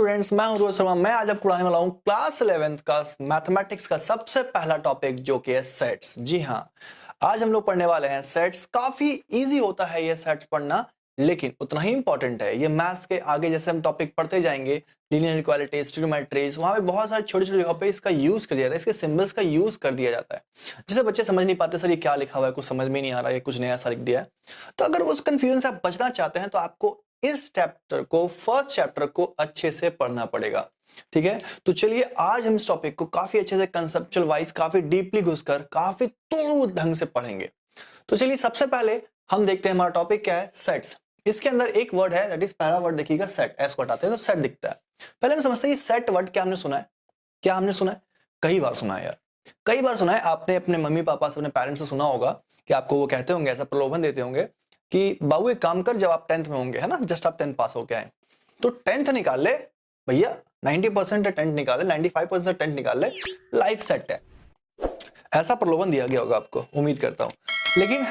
Students, मैं हूं रोहित शर्मा। मैं आज आपको पढ़ाने वाला हूं क्लास 11th का मैथमेटिक्स का सबसे पहला टॉपिक जो कि है सेट्स। जी हां, आज हम लोग पढ़ने वाले हैं सेट्स। काफी इजी होता है ये सेट्स पढ़ना, लेकिन उतना ही इंपॉर्टेंट है। ये मैथ्स के आगे जैसे हम टॉपिक पढ़ते जाएंगे, लीनियर इक्वालिटीज, ट्रिग्नोमेट्रीज, वहां पे बहुत सारे छोटे छोटे जगह पे इसका यूज कर दिया जाता है, इसके सिंबल्स का यूज कर दिया जाता है, जिसे बच्चे समझ नहीं पाते। सर ये क्या लिखा हुआ है, कुछ समझ में नहीं आ रहा है, कुछ नया सा लिख दिया है। तो अगर उस कंफ्यूजन से आप बचना चाहते हैं तो आपको इस चैप्टर को, फर्स्ट चैप्टर को अच्छे से पढ़ना पड़ेगा। ठीक है, तो चलिए आज हम इस टॉपिक को काफी अच्छे से कंसेप्चुअल वाइज, काफी डीपली घुसकर, काफी तोड़ ढंग से पढ़ेंगे। तो चलिए सबसे पहले हम देखते हैं हमारा टॉपिक क्या है, सेट्स। इसके अंदर एक वर्ड है, दैट इज पहला वर्ड देखिएगा सेट। एस को हटाते हैं तो सेट दिखता है। पहले हम समझते हैं कि सेट वर्ड क्या हमने सुना है। क्या हमने सुना है? कई बार सुना है यार, कई बार सुना है। आपने अपने मम्मी पापा से, अपने पेरेंट्स से सुना होगा कि आपको वो कहते होंगे, ऐसा प्रलोभन देते होंगे कि बाबू एक काम कर, जब आप 10th में होंगे, है ना, जस्ट आप 10th पास होके आए, तो 10th निकाल ले भैया, 90% है 10th निकाल ले, 95% 10th निकाल ले, लाइफ सेट है। ऐसा प्रलोभन दिया गया होगा आपको, उम्मीद करता हूं। लेकिन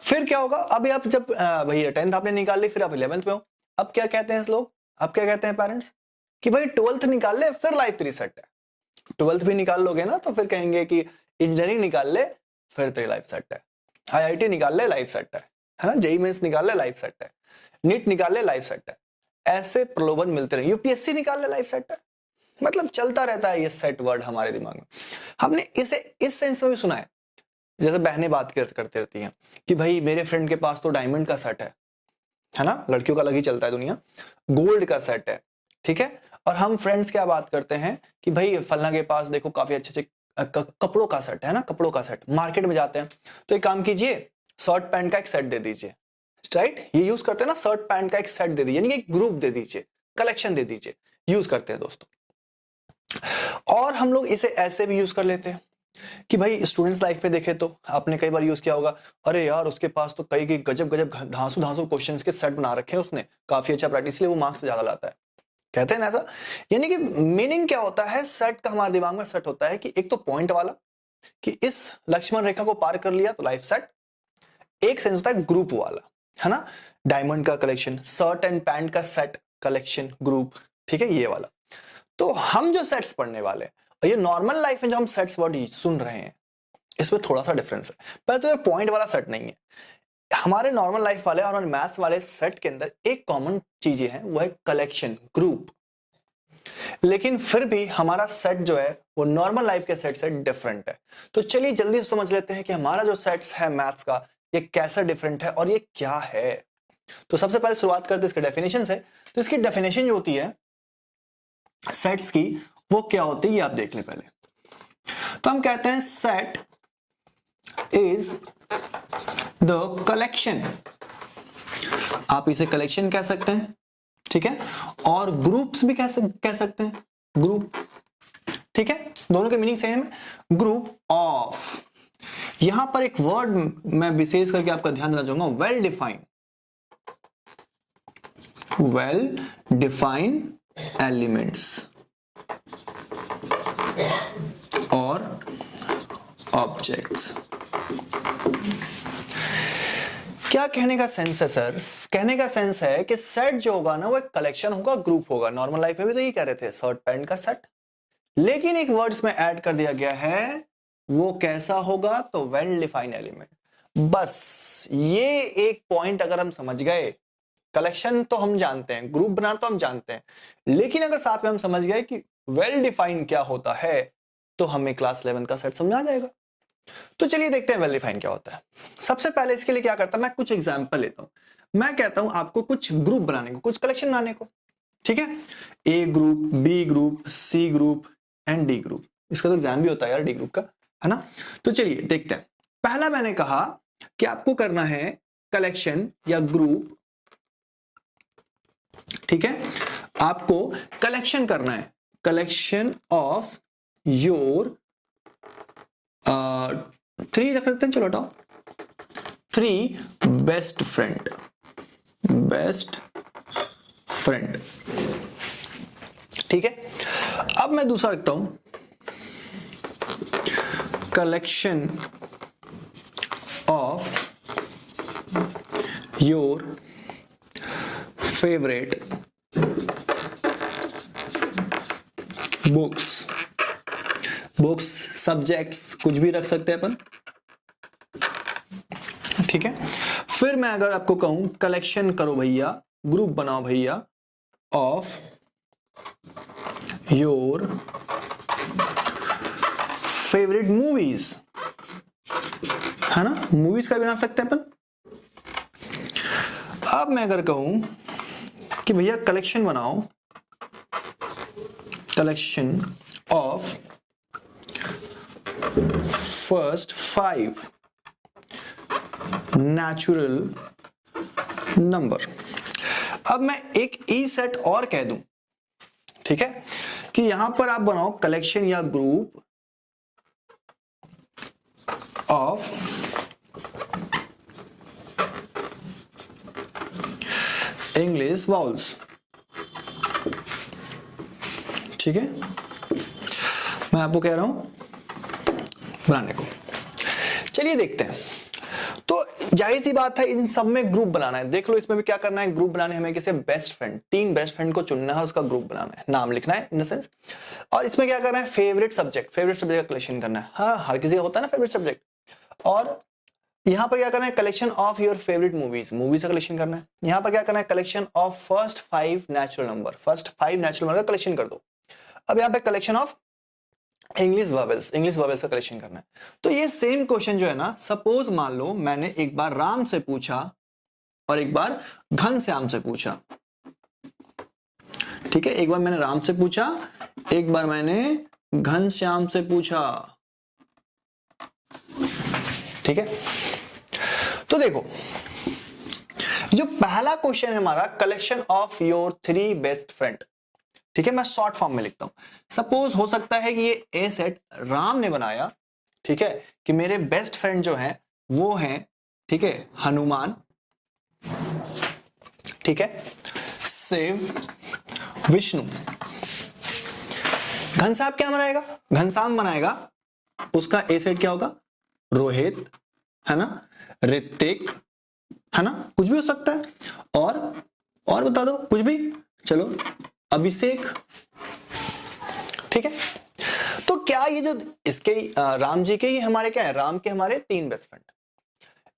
फिर क्या होगा? अभी आप जब भैया 10th आपने निकाल ली, फिर आप 11th में हो, अब क्या कहते हैं लोग, अब क्या कहते हैं पेरेंट्स कि भाई 12th निकाल ले, फिर लाइफ तेरी सेट है। 12th भी निकाल लोगे ना तो फिर कहेंगे कि इंजीनियरिंग निकाल ले, फिर तेरी लाइफ सेट है। IIT निकाल ले, लाइफ सेट है ना, जेईई मेंस निकाल ले, लाइफ सेट है। नीट निकाल ले, लाइफ सेट है। ऐसे प्रलोभन मिलते रहे। यूपीएससी निकाल ले, लाइफ सेट है। मतलब चलता रहता है ये सेट वर्ड हमारे दिमाग में। हमने इसे इस सेंस में भी सुना है, जैसे बहनें बात करते रहती हैं कि भाई मेरे फ्रेंड के पास तो डायमंड का सेट है ना, लड़कियों का अलग ही चलता है दुनिया, गोल्ड का सेट है। ठीक है, और हम फ्रेंड्स क्या बात करते हैं कि भाई फलना के पास देखो काफी अच्छे अच्छे कपड़ों का सेट है ना, कपड़ों का सेट। मार्केट में जाते हैं तो एक काम कीजिए, शर्ट पैंट का एक सेट दे दीजिए। राइट, ये यूज करते हैं ना, शर्ट पैंट का एक सेट दे दीजिए, यानी कि एक ग्रुप दे दीजिए, कलेक्शन दे दीजिए, यूज करते हैं दोस्तों। और हम लोग इसे ऐसे भी यूज कर लेते हैं कि भाई स्टूडेंट्स लाइफ में देखे तो आपने कई बार यूज किया होगा, अरे यार उसके पास तो कई गजब गजब धांसू धांसू क्वेश्चंस के सेट बना रखे हैं उसने, काफी अच्छा प्रैक्टिस, इसलिए वो मार्क्स ज्यादा लाता है। कहते हैं ना ऐसा। यानी कि मीनिंग क्या होता है सेट का, हमारे दिमाग में सेट होता है कि एक तो पॉइंट वाला, कि इस लक्ष्मण रेखा को पार कर लिया तो लाइफ सेट। एक सेंस होता है ग्रुप वाला, है ना, डायमंड का कलेक्शन, शर्ट एंड पैंट का सेट, कलेक्शन, ग्रुप। ठीक है, ये वाला। तो हम जो सेट्स पढ़ने वाले हैं, और ये नॉर्मल लाइफ में जो हम सेट्स वर्ड सुन रहे हैं, इसमें थोड़ा सा डिफरेंस है। पहले तो ये पॉइंट वाला सेट नहीं है। हमारे नॉर्मल लाइफ वाले और मैथ्स वाले सेट के अंदर एक कॉमन चीजें हैं, वो है कलेक्शन, ग्रुप। लेकिन फिर भी हमारा सेट जो है वो नॉर्मल लाइफ के सेट से डिफरेंट है। तो चलिए जल्दी से समझ लेते हैं कि हमारा जो सेट्स है मैथ्स का, ये कैसा डिफरेंट है और ये क्या है। तो सबसे पहले शुरुआत करते हैं इसके डेफिनेशन से। तो इसकी डेफिनेशन जो होती है सेट्स की, वो क्या होती है ये आप देख लें पहले। तो हम कहते हैं सेट इज द कलेक्शन, आप इसे कलेक्शन कह सकते हैं, ठीक है, और ग्रुप्स भी कह सकते हैं, ग्रुप। ठीक है, दोनों के मीनिंग सेम है, ग्रुप ऑफ। यहां पर एक वर्ड मैं विशेष करके आपका ध्यान देना चाहूंगा, well defined, well defined elements और ऑब्जेक्ट्स। क्या कहने का सेंस है सर? कहने का सेंस है कि सेट जो होगा ना वो एक कलेक्शन होगा, ग्रुप होगा। नॉर्मल लाइफ में भी तो ये कह रहे थे, शर्ट पैंट का सेट, लेकिन एक वर्ड्स में ऐड कर दिया गया है, वो कैसा होगा? तो वेल डिफाइंड एलिमेंट। बस ये एक पॉइंट अगर हम समझ गए, कलेक्शन तो हम जानते हैं, ग्रुप बनाना तो हम जानते हैं, लेकिन अगर साथ में हम समझ गए कि वेल डिफाइंड क्या होता है, तो हमें क्लास 11 का सेट समझ आ जाएगा। तो चलिए देखते हैं वेल डिफाइंड क्या होता है। सबसे पहले इसके लिए क्या करता हूं, मैं कुछ एग्जांपल लेता हूं। मैं कहता हूं आपको कुछ ग्रुप बनाने को, कुछ कलेक्शन बनाने को। ठीक है, A group, B group, C group and D group. इसका तो एग्जाम भी होता है यार डी ग्रुप का, है ना। तो चलिए देखते हैं। पहला मैंने कहा कि आपको करना है कलेक्शन या ग्रुप। ठीक है, आपको कलेक्शन करना है, कलेक्शन ऑफ योर 3 रख लेते हैं, चलो हटाओ, 3 बेस्ट फ्रेंड, बेस्ट फ्रेंड। ठीक है, अब मैं दूसरा रखता हूं, collection of your favourite books, books subjects कुछ भी रख सकते हैं अपन, ठीक है। फिर मैं अगर आपको कहूं कलेक्शन करो भैया, ग्रुप बनाओ भैया ऑफ योर फेवरेट मूवीज, है ना, मूवीज का भी बना सकते हैं अपन। अब मैं अगर कहूं कि भैया कलेक्शन बनाओ, collection of first 5 natural number. अब मैं एक ई सेट और कह दूं, ठीक है, कि यहां पर आप बनाओ कलेक्शन या ग्रुप ऑफ इंग्लिश वाउल्स, ठीक है। मैं आपको कह रहा हूं बनाने को। चलिए देखते हैं। तो जाहिर सी बात है इन सब में ग्रुप बनाना है। देख लो इसमें भी क्या करना है, ग्रुप बनाने हमें किसी बेस्ट फ्रेंड, 3 बेस्ट फ्रेंड को चुनना है, उसका ग्रुप बनाना है, नाम लिखना है इन द सेंस। और इसमें क्या करना है, फेवरेट सब्जेक्ट का कलेक्शन करना है। हाँ, हर किसी का होता है ना फेवरेट सब्जेक्ट। और यहां पर क्या करना है, collection of your favourite movies, movies का कलेक्शन करना है। यहां पर क्या करना है, collection of first 5 natural number, first 5 natural number का कलेक्शन कर दो। अब यहां पे कलेक्शन ऑफ इंग्लिश वर्बल्स का कलेक्शन करना है। तो ये सेम क्वेश्चन जो है ना, सपोज मान लो मैंने एक बार राम से पूछा और एक बार घनश्याम से पूछा, ठीक है। एक बार मैंने राम से पूछा, एक बार मैंने घनश्याम से पूछा, ठीक है। तो देखो जो पहला क्वेश्चन है हमारा, collection of your 3 best friend, ठीक है। मैं शॉर्ट फॉर्म में लिखता हूं। सपोज हो सकता है कि ये ए सेट राम ने बनाया, ठीक है, कि मेरे बेस्ट फ्रेंड जो हैं वो हैं, ठीक है, हनुमान, ठीक है, शिव, विष्णु। घनश्याम क्या बनाएगा, घनश्याम बनाएगा, उसका ए सेट क्या होगा, रोहित, है ना, ऋतिक, है ना, कुछ भी हो सकता है। और बता दो कुछ भी, चलो अभिषेक, ठीक है। तो क्या ये जो इसके राम जी के ही हमारे क्या है, राम के हमारे 3 बेस्ट फ्रेंड,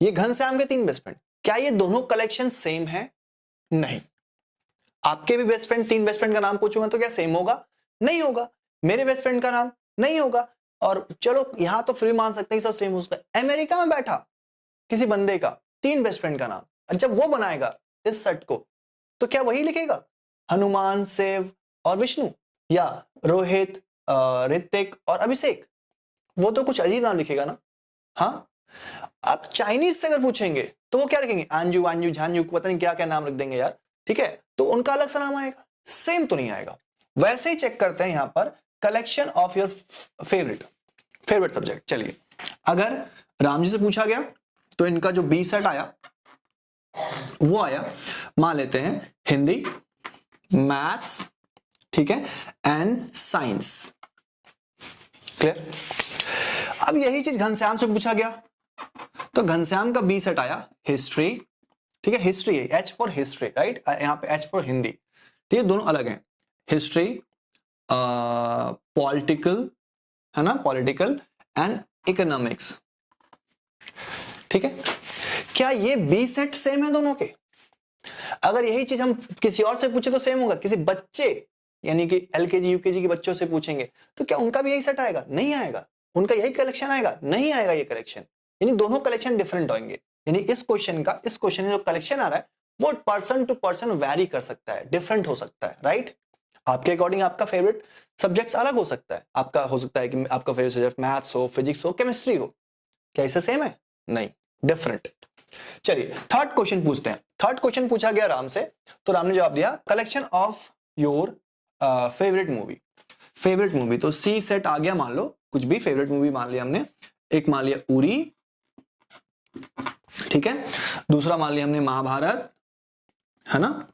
ये घनश्याम के 3 बेस्ट फ्रेंड, क्या ये दोनों कलेक्शन सेम है? नहीं। आपके भी बेस्ट फ्रेंड 3 बेस्ट फ्रेंड का नाम पूछूंगा तो क्या सेम होगा? नहीं होगा। मेरे बेस्ट फ्रेंड का नाम नहीं होगा। और चलो यहां तो फिर मान सकते हैं सब सेम हो सकता है। अमेरिका में बैठा किसी बंदे का 3 बेस्ट फ्रेंड का नाम, जब वो बनाएगा इस सेट को तो क्या वही लिखेगा, हनुमान, शिव और विष्णु, या रोहित, ऋतिक और अभिषेक? वो तो कुछ अजीब नाम लिखेगा ना। हाँ, अब चाइनीज से अगर पूछेंगे तो वो क्या लिखेंगे, आंजू, आंजू, झांजू, पता नहीं क्या क्या नाम रख देंगे यार, ठीक है। तो उनका अलग सा नाम आएगा, सेम तो नहीं आएगा। वैसे ही चेक करते हैं यहां पर collection of your favourite subject. चलिए अगर राम जी से पूछा गया तो इनका जो बी सेट आया वो आया, मान लेते हैं हिंदी, मैथ्स, ठीक है, एंड साइंस। क्लियर। अब यही चीज घनश्याम से पूछा गया तो घनश्याम का बी सेट आया हिस्ट्री, ठीक है, हिस्ट्री है, एच फॉर हिस्ट्री, राइट, यहां पे एच फॉर हिंदी, ठीक है, दोनों अलग हैं, हिस्ट्री, पॉलिटिकल, है ना, पॉलिटिकल एंड इकोनॉमिक्स, ठीक है। क्या ये बी सेट सेम है दोनों के? अगर यही चीज हम किसी और से पूछे तो सेम होगा, किसी बच्चे यानी कि एलकेजी यूकेजी के बच्चों से पूछेंगे तो क्या उनका भी यही सेट आएगा? नहीं आएगा। उनका यही कलेक्शन आएगा? नहीं आएगा ये कलेक्शन। यानी दोनों कलेक्शन डिफरेंट होंगे। यानी इस क्वेश्चन में जो कलेक्शन आ रहा है वो पर्सन टू पर्सन वेरी कर सकता है, डिफरेंट हो सकता है, राइट। आपके अकॉर्डिंग आपका फेवरेट सब्जेक्ट्स अलग हो सकता है। आपका हो सकता है कि आपका फेवरेट सब्जेक्ट मैथ्स हो, फिजिक्स हो, केमिस्ट्री हो। क्या इसे सेम है? नहीं, डिफरेंट। चलिए थर्ड क्वेश्चन पूछते हैं। थर्ड क्वेश्चन पूछा गया राम से तो राम ने जवाब दिया collection of your favourite movie. तो सी सेट आ गया, मान लो कुछ भी फेवरेट मूवी मान लिया हमने। एक मान लिया उरी, ठीक है, दूसरा मान लिया हमने महाभारत, है ना,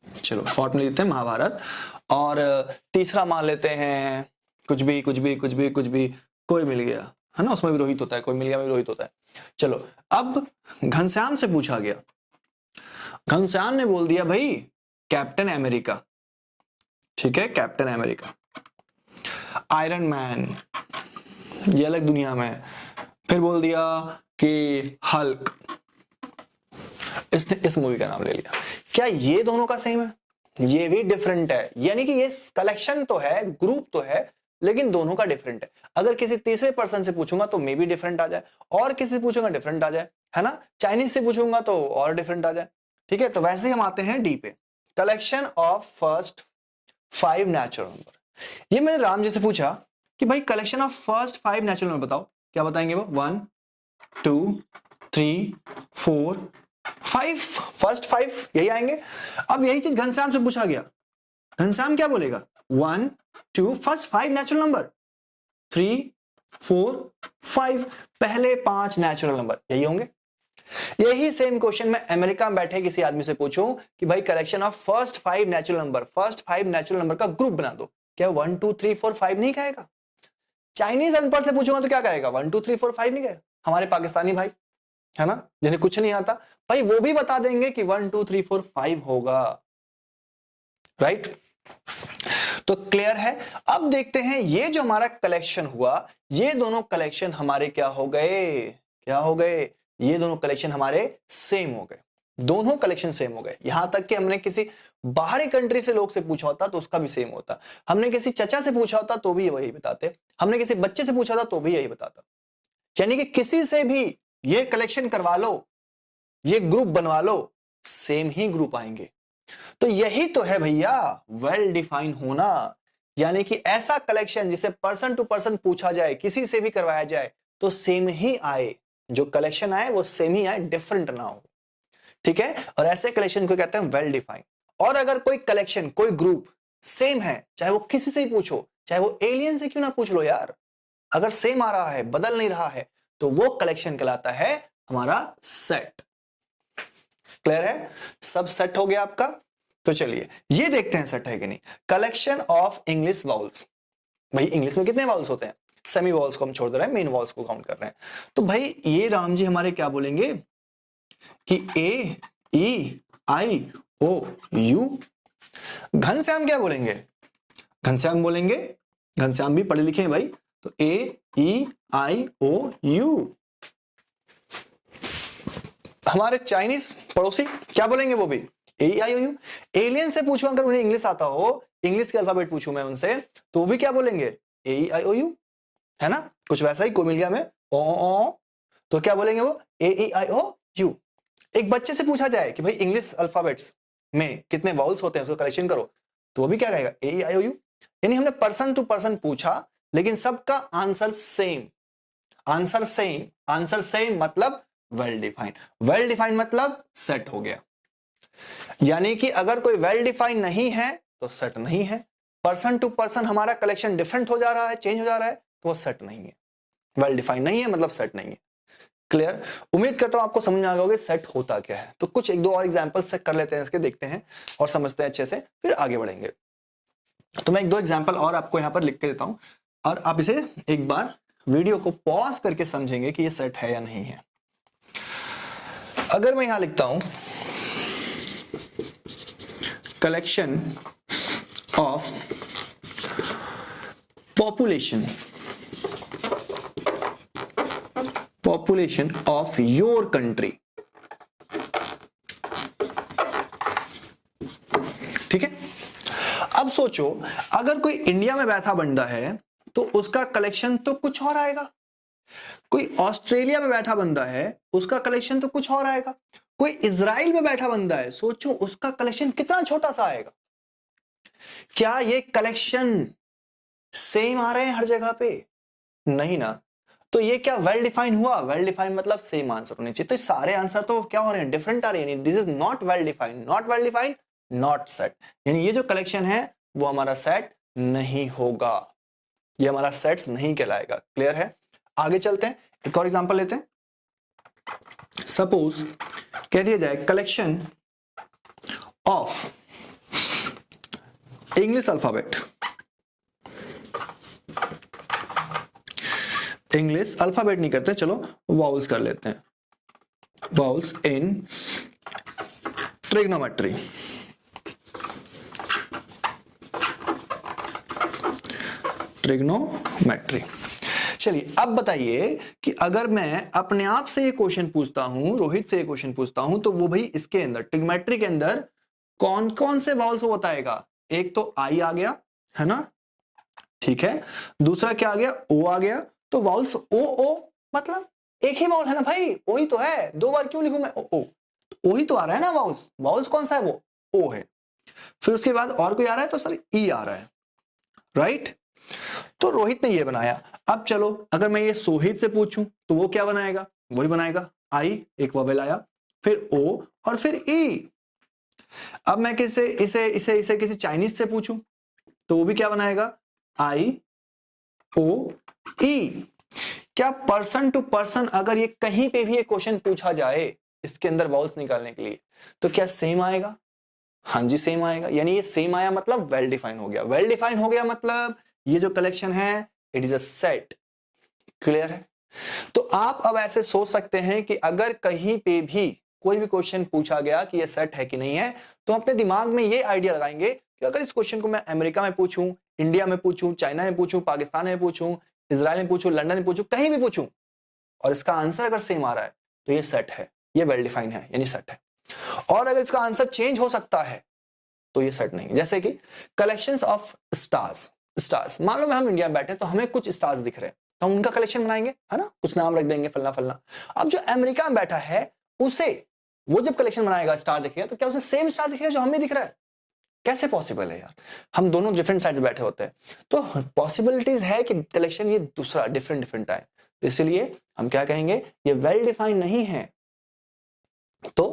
चलो शॉर्ट में लेते हैं महाभारत, और तीसरा मान लेते हैं कुछ भी कोई मिल गया, है ना, उसमें भी रोहित होता है, कोई मिल गया भी रोहित होता है। चलो अब घनश्याम से पूछा गया, घनश्याम ने बोल दिया भाई कैप्टन अमेरिका, ठीक है, कैप्टन अमेरिका। आयरन मैन, ये अलग दुनिया में है। फिर बोल दिया कि हल्क, इसने इस मूवी का नाम ले लिया। क्या ये दोनों का सेम है? ये भी डिफरेंट है, यानी कि ये कलेक्शन तो है, ग्रुप तो है, लेकिन दोनों का डिफरेंट है। अगर किसी तीसरे पर्सन से पूछूंगा तो मे भी डिफरेंट आ जाए, और किसी से पूछूंगा डिफरेंट आ जाए, है ना। चाइनीज से पूछूंगा तो और डिफरेंट आ जाए। ठीक है, तो वैसे ही हम आते हैं डी पे, collection of first 5 natural number. ये मैंने राम जी से पूछा कि भाई collection of first 5 natural number बताओ। क्या बताएंगे वो? 1 2 3 4 5, फर्स्ट 5 यही आएंगे। अब यही चीज घनश्याम से पूछा गया, घनश्याम क्या बोलेगा? 1 2 फर्स्ट 5 नेचुरल नंबर, 3 4 5 पहले 5 नेचुरल नंबर यही होंगे। यही सेम क्वेश्चन मैं अमेरिका में बैठे किसी आदमी से पूछूं कि भाई collection of first 5 natural number, first 5 natural number का ग्रुप बना दो, क्या 1 2 3 4 5 नहीं कहेगा? चाइनीज अनपढ़ से पूछूंगा तो क्या कहेगा? 1 2 3 4 5 नहीं कहेगा। हमारे पाकिस्तानी भाई है ना, जिन्हें कुछ नहीं आता, भाई वो भी बता देंगे कि 1 2 3 4 5 होगा। राइट, तो क्लियर है। अब देखते हैं ये जो हमारा कलेक्शन हुआ, ये दोनों कलेक्शन हमारे क्या हो गए? क्या हो गए? ये दोनों कलेक्शन हमारे सेम हो गए, दोनों कलेक्शन सेम हो गए। यहां तक कि हमने किसी बाहरी कंट्री से लोग से पूछा होता तो उसका भी सेम होता, हमने किसी चचा से पूछा होता तो भी वही बताते, हमने किसी बच्चे से पूछा था तो भी यही बताता। यानी कि किसी से भी ये कलेक्शन करवा लो, ये ग्रुप बनवा लो, सेम ही ग्रुप आएंगे। तो यही तो है भैया वेल डिफाइन होना, यानी कि ऐसा कलेक्शन जिसे पर्सन टू पर्सन पूछा जाए, किसी से भी करवाया जाए तो सेम ही आए, जो कलेक्शन आए वो सेम ही आए, डिफरेंट ना हो। ठीक है, और ऐसे कलेक्शन को कहते हैं वेल डिफाइन। और अगर कोई कलेक्शन, कोई ग्रुप सेम है, चाहे वो किसी से ही पूछो, चाहे वो एलियन से क्यों ना पूछ लो यार, अगर सेम आ रहा है, बदल नहीं रहा है, तो वो कलेक्शन कहलाता है हमारा सेट। क्लियर है? सब सेट हो गया आपका। तो चलिए ये देखते हैं सेट है कि नहीं। कलेक्शन ऑफ इंग्लिश वाउल्स, भाई इंग्लिश में कितने वाउल्स होते हैं? सेमी वाउल्स को हम छोड़ दे रहे हैं, मेन वाउल्स को काउंट कर रहे हैं। तो भाई ये राम जी हमारे क्या बोलेंगे कि ए E I O you. Ghanshyam क्या बोलेंगे? घनश्याम बोलेंगे, घनश्याम भी पढ़े लिखे हैं भाई, तो ए ई आई ओ यू। हमारे चाइनीज पड़ोसी क्या बोलेंगे? वो भी ए E I O you. Alien से पूछूं, अगर उन्हें इंग्लिश आता हो, इंग्लिश के अल्फाबेट पूछूं मैं उनसे, तो वो भी क्या बोलेंगे? ए ई आई ओ यू, है ना। कुछ वैसा ही कोई मिल गया में ओ, तो क्या बोलेंगे वो? ए ई आई ओ यू। एक बच्चे से पूछा जाए कि भाई इंग्लिश अल्फाबेट्स में कितने वाउल्स होते हैं, उसका कलेक्शन करो, तो वो भी क्या कहेगा? ए ई आई ओ यू। यानी हमने पर्सन टू पर्सन पूछा, लेकिन सबका answer same, answer same, answer same मतलब वेल डिफाइंड। वेल डिफाइंड मतलब सेट हो गया। यानी कि अगर कोई वेल डिफाइंड नहीं है तो सेट नहीं है। पर्सन टू पर्सन हमारा कलेक्शन डिफरेंट हो जा रहा है, चेंज हो जा रहा है, तो वो सेट नहीं है। वेल डिफाइंड नहीं है मतलब सेट नहीं है। क्लियर? उम्मीद करता हूं आपको समझ में आ गया सेट होता क्या है। तो कुछ एक दो और एग्जांपल्स से कर लेते हैं, इसके देखते हैं और समझते हैं अच्छे से, फिर आगे बढ़ेंगे। तो मैं एक दो एग्जांपल और आपको यहां पर लिख के देता हूं, और आप इसे एक बार वीडियो को पॉज करके समझेंगे कि ये सेट है या नहीं है। अगर मैं यहां लिखता हूं collection of population of your country, ठीक है। अब सोचो अगर कोई इंडिया में बैठा बंदा है तो उसका कलेक्शन तो कुछ और आएगा, कोई ऑस्ट्रेलिया में बैठा बंदा है उसका कलेक्शन तो कुछ और आएगा, कोई इजराइल में बैठा बंदा है, सोचो उसका कलेक्शन कितना छोटा सा आएगा। क्या ये कलेक्शन सेम आ रहे हैं हर जगह पे? नहीं ना। तो ये क्या वेल डिफाइन हुआ? वेल डिफाइन मतलब सेम आंसर होने चाहिए। तो सारे आंसर तो क्या हो रहे हैं? डिफरेंट आ रहे हैं। This is not well defined, not well defined, not set. यानी ये जो कलेक्शन है वो हमारा सेट नहीं होगा, ये हमारा सेट्स नहीं कहलाएगा। क्लियर है? आगे चलते हैं, एक और एग्जांपल लेते हैं। सपोज कह दिया जाए collection of English alphabet, English alphabet नहीं करते, चलो वाउल्स कर लेते हैं। वाउल्स इन ट्रिग्नोमेट्री। ट्रिग्नोमेट्री। चलिए अब बताइए कि अगर मैं अपने आप से ये क्वेश्चन पूछता हूं, रोहित से ये क्वेश्चन पूछता हूं, तो वो भाई इसके अंदर ट्रिग्नोमेट्री के अंदर कौन कौन से वाउल्स वो बताएगा। एक तो आई आ गया, है ना, ठीक है। दूसरा क्या आ गया, ओ आ गया। तो वाउल्स ओ ओ मतलब एक ही वाउल है ना भाई, ओ ही तो है। दो बार क्यों लिखूं मैं ओ ओ, ओ ही तो आ रहा है ना वाउल्स। वाउल्स कौन सा है, वो ओ है। फिर उसके बाद और कोई आ रहा है तो सर ई आ रहा है, राइट। तो रोहित ने ये बनाया। अब चलो अगर मैं ये सोहित से पूछूं तो वो क्या बनाएगा, वही बनाएगा, आई एक वोवेल आया, फिर ओ और फिर ई। अब मैं किसे इसे इसे इसे किसी चाइनीज से पूछूं तो वो भी क्या बनाएगा, आई ओ ई। क्या पर्सन टू पर्सन अगर ये कहीं पे भी ये क्वेश्चन पूछा जाए इसके अंदर वाउल्स निकालने के लिए, तो क्या सेम आएगा, हाँ जी सेम आएगा। यानी ये सेम आया मतलब वेल डिफाइन हो गया। वेल डिफाइन हो गया मतलब ये जो कलेक्शन है it is a set. Clear है। तो आप अब ऐसे सोच सकते हैं कि अगर कहीं पे भी कोई भी क्वेश्चन पूछा गया कि ये सेट है कि नहीं है, तो अपने दिमाग में ये आइडिया लगाएंगे कि अगर इस क्वेश्चन को मैं अमेरिका में पूछूं, इंडिया में पूछूं, चाइना में पूछूं, पाकिस्तान में पूछूं, इजराइल में पूछूं, लंदन में पूछूं, कहीं भी पूछूं और इसका आंसर अगर सेम आ रहा है तो ये सेट है, ये वेल डिफाइन है यानी सेट है। और अगर इसका आंसर चेंज हो सकता है तो ये सेट नहीं। जैसे कि कलेक्शंस ऑफ स्टार्स, स्टार्स मान लो हम इंडिया में बैठे तो हमें कुछ स्टार्स दिख रहे हैं तो हम उनका कलेक्शन बनाएंगे, है ना, कुछ नाम रख देंगे फलना फलना। अब जो अमेरिका में बैठा है उसे वो जब कलेक्शन बनाएगा स्टार दिखेगा तो क्या उसे सेम स्टार दिखेगा जो हमें दिख रहा है। कैसे पॉसिबल है यार, हम दोनों डिफरेंट साइड्स बैठे होते हैं। तो पॉसिबिलिटीज है कि कलेक्शन ये दूसरा डिफरेंट डिफरेंट आए, तो इसलिए हम क्या कहेंगे, ये वेल डिफाइंड नहीं है तो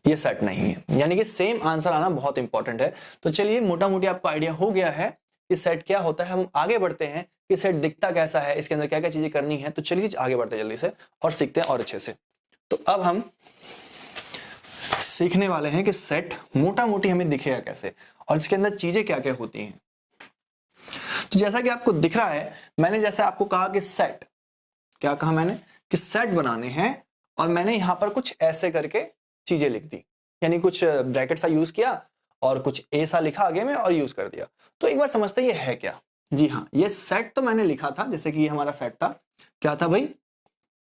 ये सेट नहीं है। यानी कि सेम आंसर आना बहुत इंपॉर्टेंट है। तो चलिए मोटा मोटी आपको आइडिया हो गया है कि सेट क्या होता है। हम आगे बढ़ते हैं कि सेट दिखता कैसा है, इसके अंदर क्या क्या चीजें करनी है। तो चलिए आगे बढ़ते हैं जल्दी से और सीखते हैं और अच्छे से। तो अब हम सीखने वाले हैं कि सेट मोटा मोटी हमें दिखेगा कैसे और इसके अंदर चीजें क्या क्या होती हैं। तो जैसा कि आपको दिख रहा है, मैंने जैसे आपको कहा कि सेट, क्या कहा मैंने कि सेट बनाने हैं, और मैंने यहां पर कुछ ऐसे करके चीजें लिख दी, यानी कुछ ब्रैकेट सा यूज किया और कुछ ए सा लिखा आगे में और यूज कर दिया। तो एक बार समझते हैं ये है क्या। जी हाँ, ये सेट तो मैंने लिखा था, जैसे कि ये हमारा सेट था, क्या था भाई,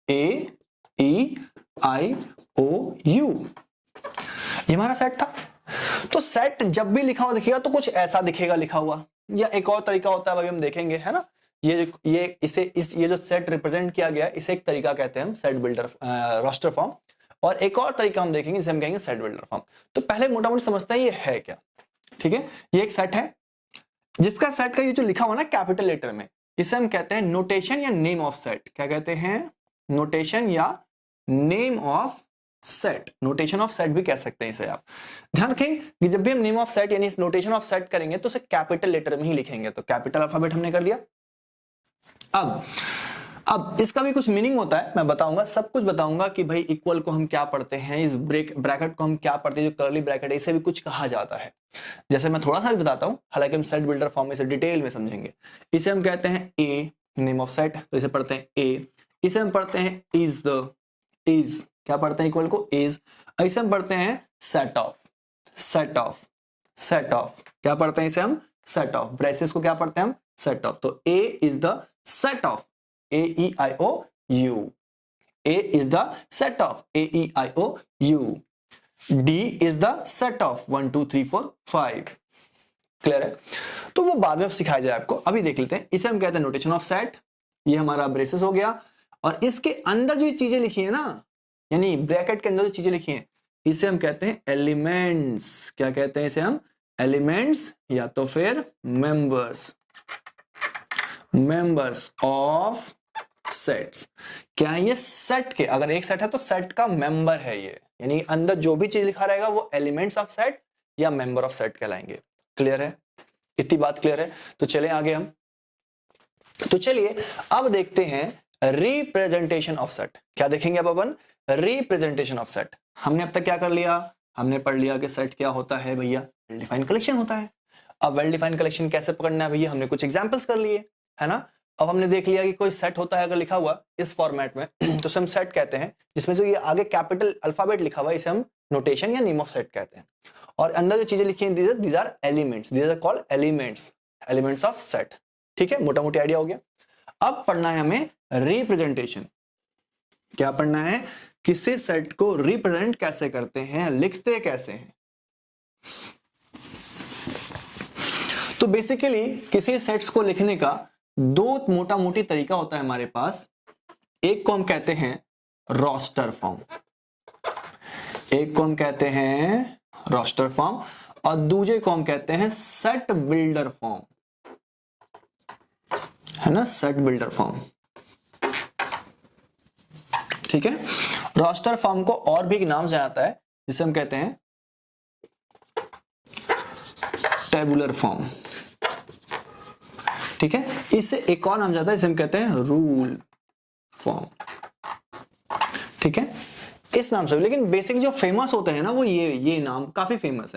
ए ई आई ओ यू, ये हमारा सेट था। तो सेट जब भी लिखा हुआ दिखेगा तो कुछ ऐसा दिखेगा लिखा हुआ, या एक और तरीका होता है, अभी हम देखेंगे, है ना। ये इसे ये जो सेट रिप्रेजेंट किया गया इसे एक तरीका कहते हैं हम सेट बिल्डर रोस्टर फॉर्म, और एक और तरीका हम देखेंगे इसे हम कहेंगे सेट बिल्डर फॉर्म। तो पहले मोटा मोटी समझते हैं ये है क्या। ठीक है, ये एक सेट है जिसका सेट का ये जो लिखा हुआ ना कैपिटल लेटर में, इसे हम कहते हैं नोटेशन या नेम ऑफ सेट। क्या कहते हैं, नोटेशन या name of set. Notation of set भी कह सकते हैं इसे आप। ध्यान रखें कि जब भी हम नेम ऑफ सेट यानी नोटेशन ऑफ सेट करेंगे तो उसे कैपिटल लेटर में ही लिखेंगे। तो कैपिटल अल्फाबेट हमने कर दिया। अब इसका भी कुछ मीनिंग होता है, मैं बताऊंगा, सब कुछ बताऊंगा कि भाई इक्वल को हम क्या पढ़ते हैं, इस ब्रैकेट को हम क्या पढ़ते हैं, जो कर्ली ब्रैकेट है इसे भी कुछ कहा जाता है। जैसे मैं थोड़ा सा भी बताता हूं, हालांकि हम सेट बिल्डर फॉर्म में से डिटेल में समझेंगे। इसे हम कहते हैं ए, नेम ऑफ सेट, तो इसे पढ़ते हैं ए। इसे हम पढ़ते हैं इज द, इज क्या पढ़ते हैं इक्वल को, इज। इसे हम पढ़ते हैं set of, set of, set of क्या पढ़ते हैं इसे हम, सेट ऑफ। ब्रेसेस को क्या पढ़ते हैं हम, सेट ऑफ। तो A is the set of A E I O U, A is the set of A E I O U. D is the set of 1 2 3 4 5। Clear है। तो वो बाद में सिखाया जाए आपको, अभी देख लेते हैं। इसे हम कहते हैं नोटेशन ऑफ सेट, ये हमारा ब्रेसेस हो गया। और इसके अंदर जो चीजें लिखी है ना, यानी ब्रैकेट के अंदर जो चीजें लिखी हैं, इसे हम कहते हैं एलिमेंट्स। क्या कहते हैं इसे हम, एलिमेंट्स, या तो फिर मेंबर्स, मेंबर्स ऑफ सेट्स। क्या है ये, सेट के, अगर एक सेट है तो सेट का मेंबर है ये, यानी अंदर जो भी चीज लिखा रहेगा वो एलिमेंट्स ऑफ सेट या मेंबर ऑफ सेट कहलाएंगे। क्लियर है, इतनी बात क्लियर है। तो चले आगे हम, तो चलिए अब देखते हैं रिप्रेजेंटेशन ऑफ सेट। क्या देखेंगे अब अपन, रिप्रेजेंटेशन ऑफ सेट। हमने अब तक क्या कर लिया, हमने पढ़ लिया कि सेट क्या होता है भैया, वेल डिफाइंड कलेक्शन होता है। अब वेल डिफाइंड कलेक्शन कैसे पकड़ना है भैया, हमने कुछ एग्जांपल्स कर लिए, है ना। अब हमने देख लिया कि कोई सेट होता है अगर लिखा हुआ इस फॉर्मेट में तो इसे हम सेट कहते हैं, जिसमें जो ये आगे कैपिटल अल्फाबेट लिखा हुआ है इसे हम नोटेशन या नेम ऑफ सेट कहते हैं। और अंदर जो चीजें लिखी हैं these are elements, these are called elements, elements of set. ठीक है, मोटा मोटी आइडिया हो गया। अब पढ़ना है हमें रिप्रेजेंटेशन। क्या पढ़ना है? किसी सेट को रिप्रेजेंट कैसे करते हैं, लिखते कैसे हैं। तो बेसिकली किसी सेट्स को लिखने का दो मोटा मोटी तरीका होता है हमारे पास। एक को हम कहते हैं रोस्टर फॉर्म, एक को हम कहते हैं रोस्टर फॉर्म, और दूसरे को हम कहते हैं सेट बिल्डर फॉर्म, है ना, सेट बिल्डर फॉर्म। ठीक है, रोस्टर फॉर्म को और भी एक नाम से आता है जिसे हम कहते हैं टेबुलर फॉर्म। ठीक है, इससे एक और नाम जाता है जिसे हम कहते हैं रूल फॉर्म। ठीक है, इस नाम से। लेकिन बेसिक जो फेमस होते हैं ना, वो ये नाम काफी फेमस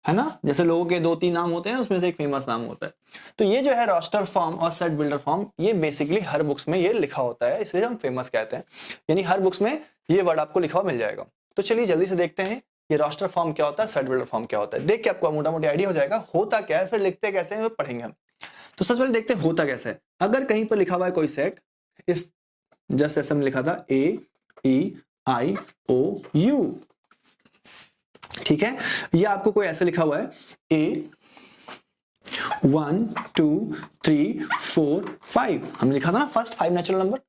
है ना। जैसे लोगों के 2-3 नाम होते हैं, उसमें से एक फेमस नाम होता है। तो ये जो है रोस्टर फॉर्म और सेट बिल्डर फॉर्म, ये बेसिकली हर बुक्स में ये लिखा होता है, इसलिए हम फेमस कहते हैं। यानी हर बुक्स में ये वर्ड आपको लिखा हुआ मिल जाएगा। तो चलिए जल्दी से देखते हैं ये रोस्टर फॉर्म क्या होता है, सेट बिल्डर फॉर्म क्या होता है। देख के आपको मोटा मोटी आइडिया हो जाएगा होता क्या है, फिर लिखते कैसे हैं पढ़ेंगे हम। तो सबसे पहले देखते हैं होता कैसे है। अगर कहीं पर लिखा हुआ है कोई सेट, इस जस्ट ऐसे में लिखा था AEIOU, ठीक है, ये आपको कोई ऐसे लिखा हुआ है A 1 2 3 4 5, हमने लिखा था ना फर्स्ट 5 नेचुरल नंबर।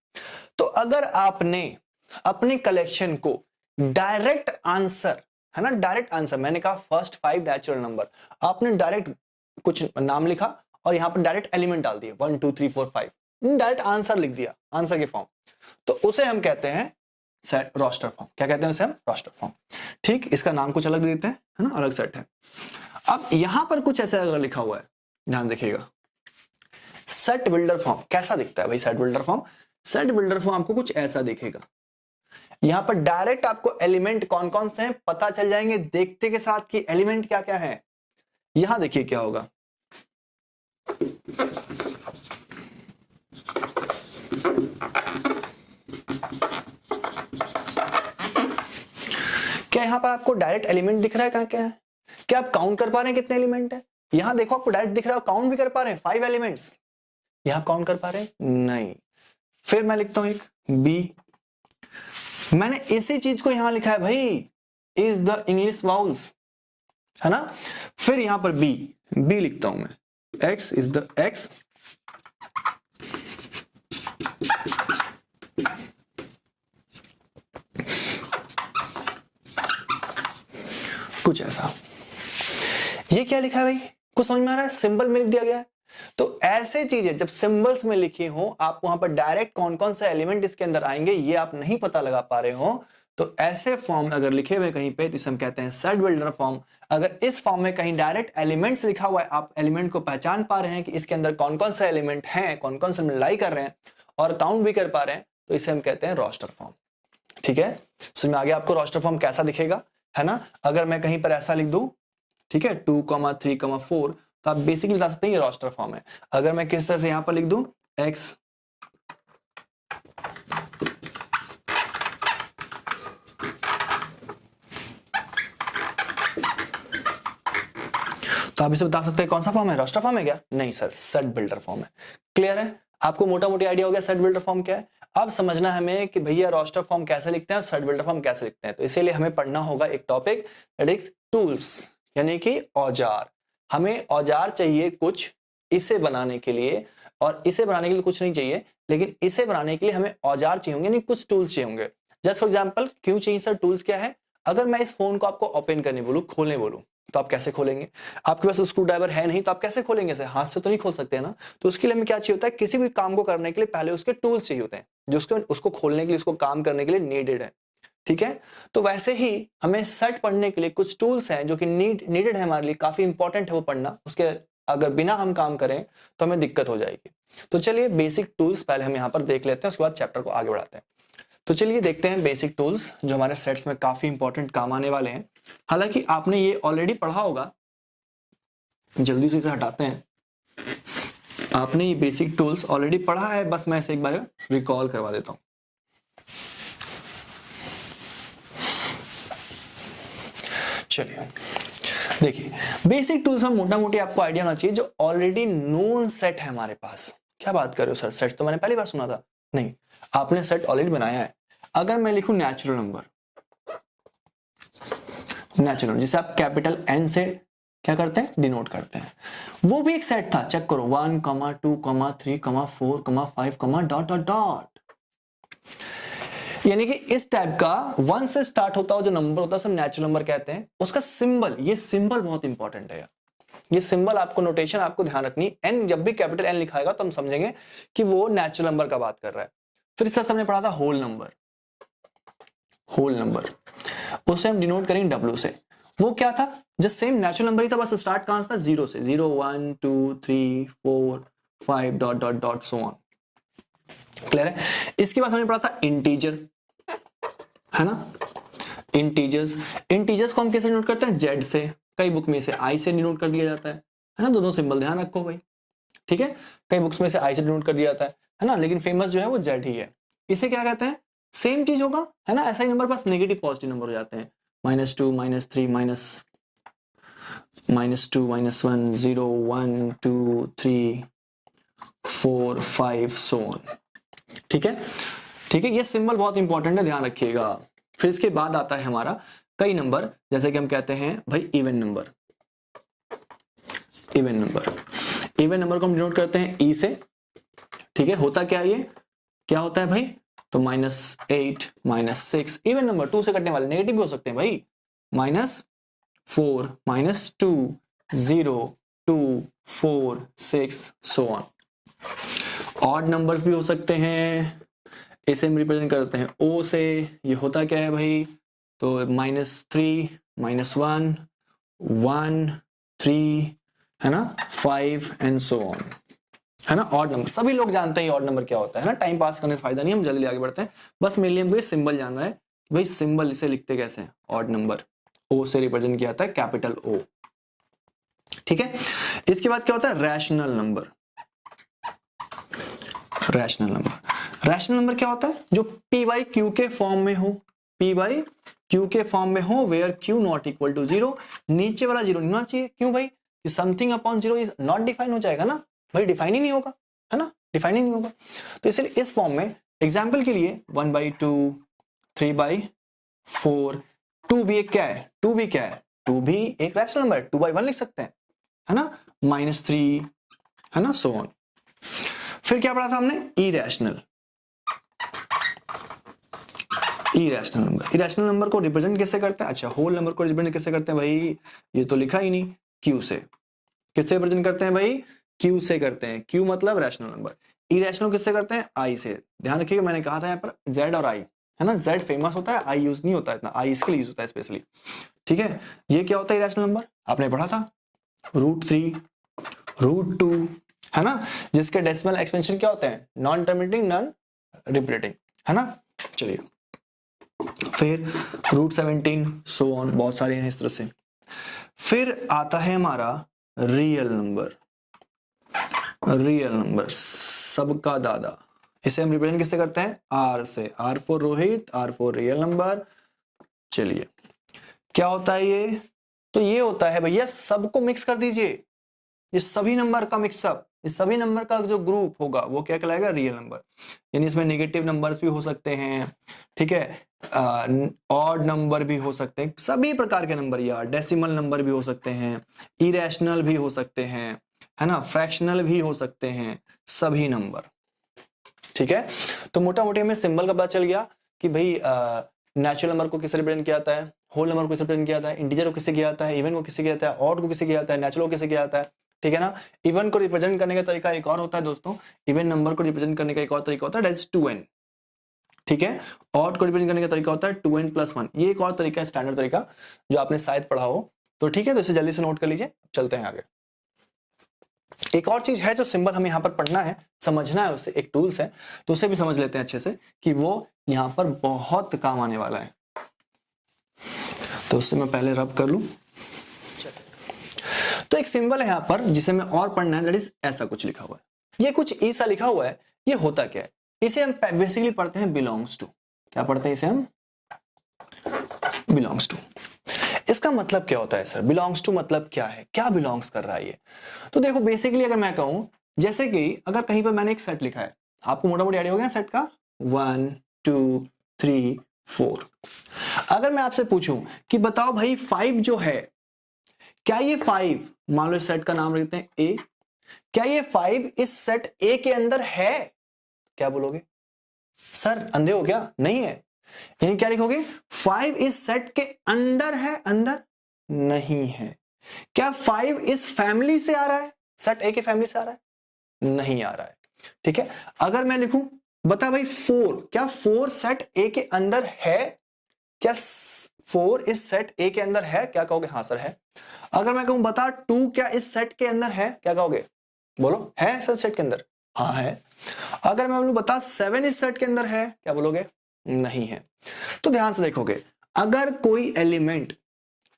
तो अगर आपने अपने कलेक्शन को डायरेक्ट आंसर, है ना, डायरेक्ट आंसर, मैंने कहा फर्स्ट 5 नेचुरल नंबर, आपने डायरेक्ट कुछ नाम लिखा और यहां पर डायरेक्ट एलिमेंट डाल दिए 1 2 3 4 5, डायरेक्ट आंसर लिख दिया, आंसर के फॉर्म, तो उसे हम कहते हैं सेट रोस्टर फॉर्म। क्या कहते हैं उसे हम? Roster form. ठीक, इसका नाम कुछ अलग दे देते हैं, है ना, अलग सेट है। अब यहां पर कुछ ऐसा अगर लिखा हुआ है, ध्यान देखिएगा, सेट बिल्डर फॉर्म कैसा दिखता है भाई? Set builder form, set builder form आपको कुछ ऐसा दिखेगा। यहां पर डायरेक्ट आपको एलिमेंट कौन कौन से हैं पता चल जाएंगे देखते के साथ कि एलिमेंट क्या क्या है। यहां देखिए क्या होगा, क्या यहां पर आपको डायरेक्ट एलिमेंट दिख रहा है? कहां क्या है? क्या आप काउंट कर पा रहे हैं कितने एलिमेंट है? यहां देखो आपको डायरेक्ट दिख रहा है, काउंट भी कर पा रहे हैं 5 एलिमेंट्स। यहां काउंट कर पा रहे हैं? नहीं। फिर मैं लिखता हूं एक बी, मैंने इसी चीज को यहां लिखा है भाई, इज द इंग्लिश वाउल्स, है ना। फिर यहां पर बी लिखता हूं मैं, एक्स इज द एक्स, कुछ ऐसा। ये क्या लिखा है भाई? कुछ समझ में आ रहा है? सिंबल में लिख दिया गया है। तो ऐसे चीजें जब सिंबल्स में लिखी हो, आप वहां पर डायरेक्ट कौन कौन से एलिमेंट इसके अंदर आएंगे ये आप नहीं पता लगा पा रहे हो, तो ऐसे फॉर्म अगर लिखे हुए कहीं पे, तो इसे हम कहते हैं सेट बिल्डर फॉर्म। अगर इस फॉर्म में कहीं डायरेक्ट एलिमेंट्स लिखा हुआ है, आप एलिमेंट को पहचान पा रहे हैं कि इसके अंदर कौन कौन से एलिमेंट हैं, कौन कौन से मिलाई कर रहे हैं और काउंट भी कर पा रहे हैं, तो इसे हम कहते हैं रोस्टर फॉर्म। ठीक है, समझ में आ गया आपको रोस्टर फॉर्म कैसा दिखेगा, है ना। अगर मैं कहीं पर ऐसा लिख दूं, ठीक है, 2, 3, 4, तो आप बेसिकली बता सकते हैं ये रोस्टर फॉर्म है। अगर मैं किस तरह से यहां पर लिख दूं x, तो आप इसे बता सकते हैं कौन सा फॉर्म है? रोस्टर फॉर्म है क्या? नहीं सर, सेट बिल्डर फॉर्म है। क्लियर है? आपको मोटा मोटी आइडिया हो गया सेट बिल्डर फॉर्म क्या है। अब समझना है हमें कि भैया रोस्टर फॉर्म कैसे लिखते हैं और सेट बिल्डर फॉर्म कैसे लिखते हैं। तो इसीलिए हमें पढ़ना होगा एक टॉपिक, दैट इज टूल्स, यानी कि औजार। हमें औजार चाहिए कुछ इसे बनाने के लिए, और इसे बनाने के लिए कुछ नहीं चाहिए, लेकिन इसे बनाने के लिए हमें औजार चाहिए होंगे, यानी कुछ टूल्स चाहिए होंगे। जस्ट फॉर एग्जांपल, क्यों चाहिए सर टूल्स? क्या है? अगर मैं इस फोन को आपको ओपन करने बोलूं, खोलने बोलूं, तो आप कैसे खोलेंगे? आपके पास स्क्रू ड्राइवर है नहीं, तो आप कैसे खोलेंगे इसे? हाथ से तो नहीं खोल सकते ना। तो उसके लिए हमें क्या चाहिए होता है? किसी भी काम को करने के लिए पहले उसके टूल्स चाहिए होते हैं, जो उसको खोलने के लिए, उसको काम करने के लिए नीडेड है। ठीक है, तो वैसे ही हमें सेट पढ़ने के लिए कुछ टूल्स हैं जो कि नीडेड है हमारे लिए, काफी इंपॉर्टेंट है वो पढ़ना। उसके अगर बिना हम काम करें तो हमें दिक्कत हो जाएगी। तो चलिए बेसिक टूल्स पहले हम यहाँ पर देख लेते हैं, उसके बाद चैप्टर को आगे बढ़ाते हैं। तो चलिए देखते हैं बेसिक टूल्स जो हमारे सेट्स में काफी इंपॉर्टेंट काम आने वाले हैं। हालांकि आपने ये ऑलरेडी पढ़ा होगा, जल्दी से इसे हटाते हैं। आपने ये बेसिक टूल्स ऑलरेडी पढ़ा है, बस मैं इसे एक बार रिकॉल करवा देता हूं। चलिए, देखिए बेसिक टूल्स में मोटा मोटी आपको आइडिया होना चाहिए जो ऑलरेडी नोन सेट है हमारे पास। क्या बात कर रहे हो सर, सेट तो मैंने पहली बार सुना था। नहीं, आपने सेट ऑलरेडी बनाया है। अगर मैं लिखूं नेचुरल नंबर, नेचुरल जिसे आप कैपिटल एन से क्या करते हैं, डिनोट करते हैं, वो भी एक सेट था। चेक करो 1, 2, 3, 4, 5, डॉट डॉट डॉट। यानी कि इस टाइप का 1 से स्टार्ट होता हो जो नंबर होता है उसे नेचुरल नंबर कहते हैं। उसका सिंबल, ये सिंबल बहुत इंपॉर्टेंट है यार। ये सिंबल आपको, नोटेशन आपको ध्यान रखनी। एन जब भी कैपिटल एन लिखाएगा तो हम समझेंगे कि वो नेचुरल नंबर का बात कर रहा है। फिर इसका हमने पढ़ा था होल नंबर। होल नंबर उसे हम डिनोट करेंगे डब्ल्यू से। वो क्या था, जस्ट सेम नेचुरल नंबर ही था, बस स्टार्ट कहां से था, 0 से। 0, 1, 2, 3, 4, 5 dot dot dot so on. Clear है। इसके बाद हमने पढ़ा था इंटीजर, है ना। इंटीजर्स, इंटीजर्स को हम कैसे डिनोट करते हैं, जेड से। कई बुक में से आई से डिनोट कर दिया जाता है ना। दोनों सिंबल ध्यान रखो भाई, ठीक है। कई बुक्स में से आई से डिनोट कर दिया जाता है ना, लेकिन फेमस जो है वो जेड ही है। इसे क्या कहते हैं, सेम चीज होगा, है ना। ऐसा ही नंबर बस नेगेटिव पॉजिटिव नंबर हो जाते हैं। -2, -3, -2, -1, 0, 1, 2, 3, 4, 5 सो ऑन। ठीक है, ठीक है। ये सिंबल बहुत इंपॉर्टेंट है, ध्यान रखिएगा। फिर इसके बाद आता है हमारा कई नंबर, जैसे कि हम कहते हैं भाई even number. Even number, even number को हम डिनोट करते हैं ई से। ठीक है, होता क्या ये, क्या होता है भाई, तो -8, -6। इवन नंबर 2 से कटने वाले नेगेटिव भी हो सकते हैं भाई, -4, -2, 0, 2, 4, 6 सो ऑन। ऑड नंबर्स भी हो सकते हैं, इसे हम रिप्रेजेंट करते हैं ओ से। ये होता क्या है भाई, तो -3, -1, 1, 3, है ना, 5 एंड सो ऑन, है ना। ऑड नंबर सभी लोग जानते हैं ऑड नंबर क्या होता है ना। टाइम पास करने से फायदा नहीं, हम जल्दी आगे बढ़ते हैं। बस मेरे लिए हमको ये सिंबल जानना है, भाई सिंबल इसे लिखते कैसे हैं। ऑड नंबर ओ से रिप्रेजेंट किया जाता है, कैपिटल ओ। ठीक है, इसके बाद क्या होता है, rational number. Rational number, rational number क्या होता है, जो p बाई क्यू के फॉर्म में हो। p बाई क्यू के फॉर्म में हो, where q not equal to 0। नीचे वाला 0 नहीं होना चाहिए। क्यों भाई, something upon 0 is not define हो जाएगा ना भाई, डिफाइन ही नहीं होगा, है ना, डिफाइन ही नहीं होगा। तो इसलिए इस फॉर्म में एग्जाम्पल के लिए 1/2, 3/4, 2 भी एक क्या है, 2 भी क्या है, 2 भी एक रैशनल नंबर है, 2/1 लिख सकते हैं, है ना, -3, है ना, सो ऑन। फिर क्या पढ़ा था हमने, irrational. Irrational number, irrational number को रिप्रेजेंट कैसे करते हैं, अच्छा होल नंबर को रिप्रेजेंट कैसे करते हैं भाई, ये तो लिखा ही नहीं, क्यू से। किससे रिप्रेजेंट करते हैं भाई, क्यू से करते हैं। क्यू मतलब रैशनल नंबर। इरेशनल किससे करते हैं, आई से। ध्यान रखिएगा, मैंने कहा था यहाँ पर जेड और आई, है ना। जेड फेमस होता है, आई यूज नहीं होता इतना, आई इसके लिए यूज होता है स्पेशली। ठीक है, ये क्या होता है इरेशनल नंबर, आपने पढ़ा था, √3, √2, है ना, जिसके डेसिमल एक्सपेंशन क्या होते हैं, नॉन टर्मिनेटिंग, नॉन रिपीटिंग, है ना। चलिए, फिर √17 सो ऑन, बहुत सारे हैं इस तरह से। फिर आता है हमारा रियल नंबर। रियल नंबर, सबका दादा। इसे हम रिप्रेजेंट किससे करते हैं, आर से। R for Rohit, R for real number. चलिए, क्या होता है ये, तो ये होता है भैया, सबको मिक्स कर दीजिए, ये सभी नंबर का मिक्सअप, इस सभी नंबर का जो ग्रुप होगा वो क्या कहलाएगा, रियल नंबर। यानी इसमें नेगेटिव नंबर्स भी हो सकते हैं, ठीक है, ऑड नंबर भी हो सकते हैं, सभी प्रकार के नंबर यार, डेसिमल नंबर भी हो सकते हैं, इरेशनल भी हो सकते हैं, है ना, फ्रैक्शनल भी हो सकते हैं, सभी नंबर। ठीक है, तो मोटा मोटी हमें सिंबल का पता चल गया कि भाई नेचुरल नंबर को किससे रिप्रेजेंट किया जाता है, होल नंबर को किससे रिप्रेजेंट किया जाता है, इंटीजर को किससे किया जाता है, इवन को किससे किया जाता है, ऑड को किससे किया जाता है, नेचुरल को किससे किया जाता है। ठीक है ना। इवन को रिप्रेजेंट करने का तरीका एक और होता है दोस्तों, इवन नंबर को रिप्रेजेंट करने का एक और तरीका होता है, दैट इज 2n। ठीक है, ऑड को रिप्रेजेंट करने का तरीका होता है 2n + 1। ये एक और तरीका है, स्टैंडर्ड तरीका, जो आपने शायद पढ़ा हो। तो ठीक है, तो इसे जल्दी से नोट कर लीजिए, चलते हैं आगे। एक और चीज है जो सिंबल हमें यहाँ पर पढ़ना है, समझना है, उससे एक टूल्स है, तो उसे भी समझ लेते हैं अच्छे से कि वो यहाँ पर बहुत काम आने वाला है। तो उससे मैं पहले रब कर लूं। तो एक सिंबल है यहाँ पर जिसे मैं और पढ़ना है, दैट इज ऐसा कुछ लिखा हुआ है, ये कुछ ऐसा लिखा हुआ है, ये होता क्या है, इसे हम बेसिकली पढ़ते हैं बिलोंग्स टू। क्या पढ़ते हैं इसे हम, बिलोंग्स टू। इसका मतलब क्या होता है सर? बिलोंग्स टू मतलब क्या है? क्या बिलोंग्स कर रहा है ये? तो देखो बेसिकली अगर मैं कहूं, जैसे कि अगर कहीं पर मैंने एक सेट लिखा है, आपको मोटा मोटी आइडिया हो गया सेट का, 1 2 3 4। अगर मैं आपसे पूछूं कि बताओ भाई 5 जो है, क्या ये 5, मान लो इस सेट का नाम रखते हैं ए, क्या ये 5 इस सेट ए के अंदर है? क्या बोलोगे? सर अंधे हो क्या? नहीं है। यानी क्या लिखोगे? 5 इस सेट के अंदर है, अंदर नहीं है। क्या 5 इस फैमिली से आ रहा है? सेट ए के फैमिली से आ रहा है? नहीं आ रहा है। ठीक है। अगर मैं लिखूं, बता भाई 4, क्या 4 सेट ए के अंदर है? क्या 4 इस सेट ए के अंदर है? क्या कहोगे? हाँ सर है। अगर मैं कहूं बता 2 क्या इस सेट के अंदर है? क्या कहोगे? बोलो है सर सेट के अंदर? हाँ है। अगर मैं बोलूं बता 7 इस सेट के अंदर है? क्या बोलोगे? नहीं है। तो ध्यान से देखोगे, अगर कोई एलिमेंट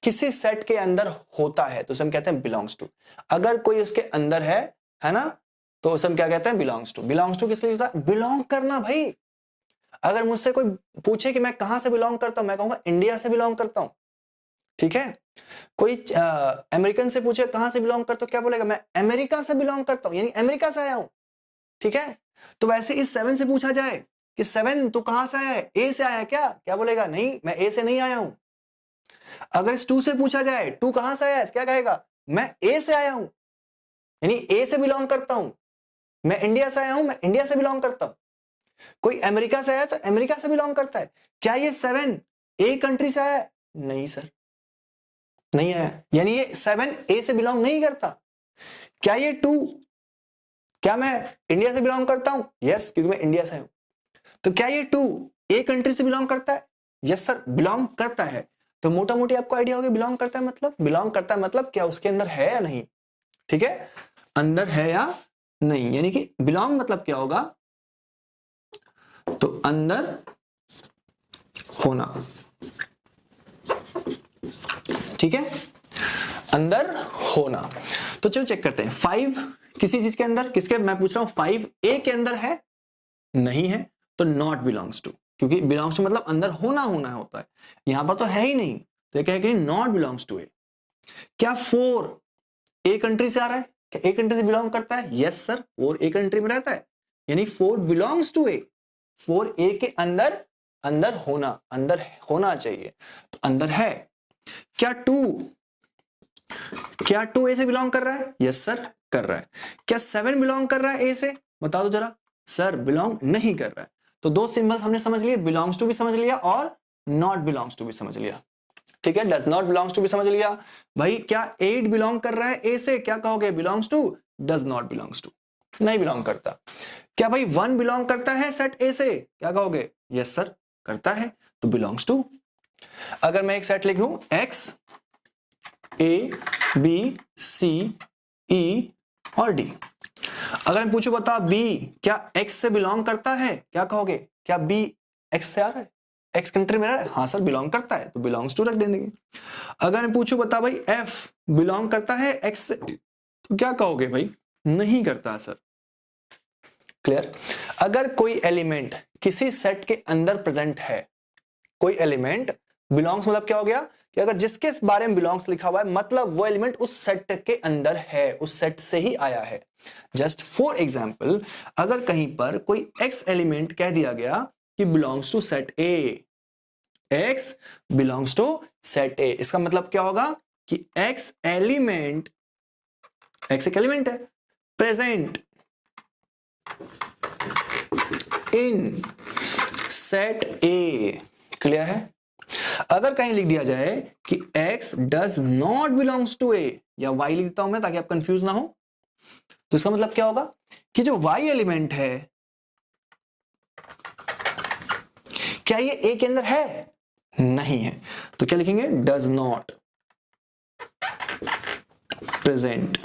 किसी सेट के अंदर होता है तो उसे हम कहते हैं बिलोंग्स टू। अगर कोई उसके अंदर है ना, तो उसे हम क्या कहते हैं? Belongs to. बिलोंग्स टू किस लिए होता है? बिलोंग करना भाई। अगर मुझसे कोई पूछे कि मैं कहां से बिलोंग करता हूं, मैं कहूंगा इंडिया से बिलोंग करता हूं। ठीक है। कोई अमेरिकन से पूछे कहां से बिलोंग करता हूं, क्या बोलेगा? मैं अमेरिका से बिलोंग करता हूं, यानी अमेरिका से आया हूं। ठीक है। तो वैसे इस 7 से पूछा जाए कि 7 तू कहां से आया है? ए से आया है क्या? क्या बोलेगा? नहीं, मैं ए से नहीं आया हूं। अगर इस 2 से पूछा जाए 2 कहां से आया है? क्या कहेगा? मैं ए से आया हूं, यानी ए से बिलोंग करता हूं। मैं इंडिया से आया हूं, मैं इंडिया से बिलोंग करता हूं। कोई अमेरिका से आया तो अमेरिका से बिलोंग करता है। क्या ये 7 ए कंट्री से आया है? नहीं सर, नहीं आया, यानी ये 7 ए से बिलोंग नहीं करता। क्या ये 2, क्या मैं इंडिया से बिलोंग करता हूं? यस, क्योंकि मैं इंडिया से हूं। तो क्या ये 2 ए कंट्री से बिलोंग करता है? यस सर, बिलोंग करता है। तो मोटा मोटी आपको आइडिया होगा बिलोंग करता है मतलब, बिलोंग करता है मतलब क्या उसके अंदर है या नहीं। ठीक है, अंदर है या नहीं, यानी कि बिलोंग मतलब क्या होगा? तो अंदर होना। ठीक है, अंदर होना। तो चलो चेक करते हैं। 5 किसी चीज के अंदर, किसके मैं पूछ रहा हूं, 5 ए के अंदर है? नहीं है, तो नॉट बिलोंग्स टू। क्योंकि बिलोंग्स टू मतलब अंदर होना होना होता है, यहां पर तो है ही नहीं, तो क्या है कि नॉट बिलोंग्स टू ए। क्या 4 ए कंट्री से आ रहा है? क्या ए कंट्री से बिलोंग करता है? यस सर, 4 ए कंट्री में रहता है, यानी 4 बिलोंग्स टू ए। 4 ए के अंदर, अंदर होना, अंदर होना चाहिए, तो अंदर है। क्या 2 ए से बिलोंग कर रहा है? यस सर, कर रहा है। क्या 7 बिलोंग कर रहा है ए से? बता दो जरा। सर बिलोंग नहीं कर रहा है। तो 2 सिंबल्स हमने समझ लिए, बिलोंग्स टू भी समझ लिया और नॉट बिलोंग्स टू भी समझ लिया। ठीक है, डज नॉट बिलोंग्स टू भी समझ लिया। भाई क्या 8 बिलोंग कर रहा है ए से? क्या कहोगे? Belongs to. Does not belongs to, नहीं बिलोंग करता। क्या भाई 1 बिलोंग करता है सेट ए से? क्या कहोगे? यस सर, करता है, तो बिलोंग्स टू। अगर मैं एक सेट लिखूं एक्स, ए बी सी ई और डी, अगर मैं पूछूं बता बी क्या एक्स से बिलोंग करता है? क्या कहोगे? क्या बी एक्स से आ रहा है? एक्स कंट्री में रहा है? हाँ सर, बिलोंग करता है, तो बिलोंग्स टू रख देंगे। अगर मैं पूछूं बता भाई एफ बिलोंग करता है एक्स से, तो क्या कहोगे भाई? नहीं करता सर। क्लियर। अगर कोई एलिमेंट किसी सेट के अंदर प्रेजेंट है, कोई एलिमेंट बिलोंग्स मतलब क्या हो गया कि अगर जिसके बारे में बिलोंग्स लिखा हुआ है मतलब वो एलिमेंट उस सेट के अंदर है, उस सेट से ही आया है। जस्ट फॉर एग्जांपल, अगर कहीं पर कोई एक्स एलिमेंट कह दिया गया कि belongs to set A, x belongs to set A, इसका मतलब क्या होगा कि एक्स एलिमेंट, एक्स एक एलिमेंट है present in set A. Clear है। अगर कहीं लिख दिया जाए कि x does not belongs to A, या y लिख देता हूं मैं ताकि आप कंफ्यूज ना हो, तो इसका मतलब क्या होगा कि जो y एलिमेंट है क्या ये a के अंदर है? नहीं है, तो क्या लिखेंगे? Does not present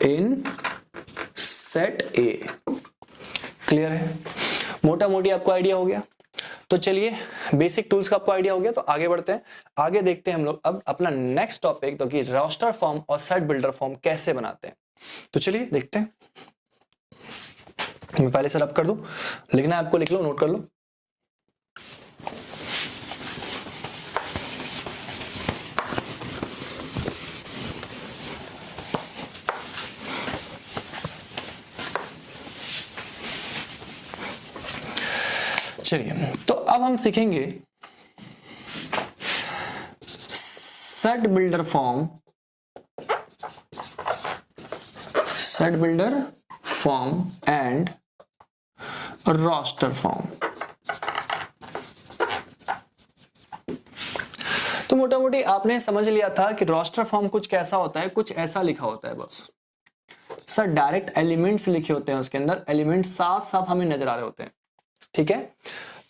in set A. Clear है, मोटा मोटी आपको आइडिया हो गया। तो चलिए बेसिक टूल्स का आपको आइडिया हो गया, तो आगे बढ़ते हैं। आगे देखते हैं हम लोग अब अपना नेक्स्ट टॉपिक, तो कि रोस्टर फॉर्म और सेट बिल्डर फॉर्म कैसे बनाते हैं। तो चलिए देखते हैं। मैं पहले से रब कर दूं, लिखना है आपको, लिख लो, नोट कर लो। चलिए, तो अब हम सीखेंगे set builder form, set builder form and roster form. तो मोटा मोटी आपने समझ लिया था कि रोस्टर फॉर्म कुछ कैसा होता है, कुछ ऐसा लिखा होता है बस सर, डायरेक्ट एलिमेंट्स लिखे होते हैं उसके अंदर, एलिमेंट साफ साफ हमें नजर आ रहे होते हैं। ठीक है,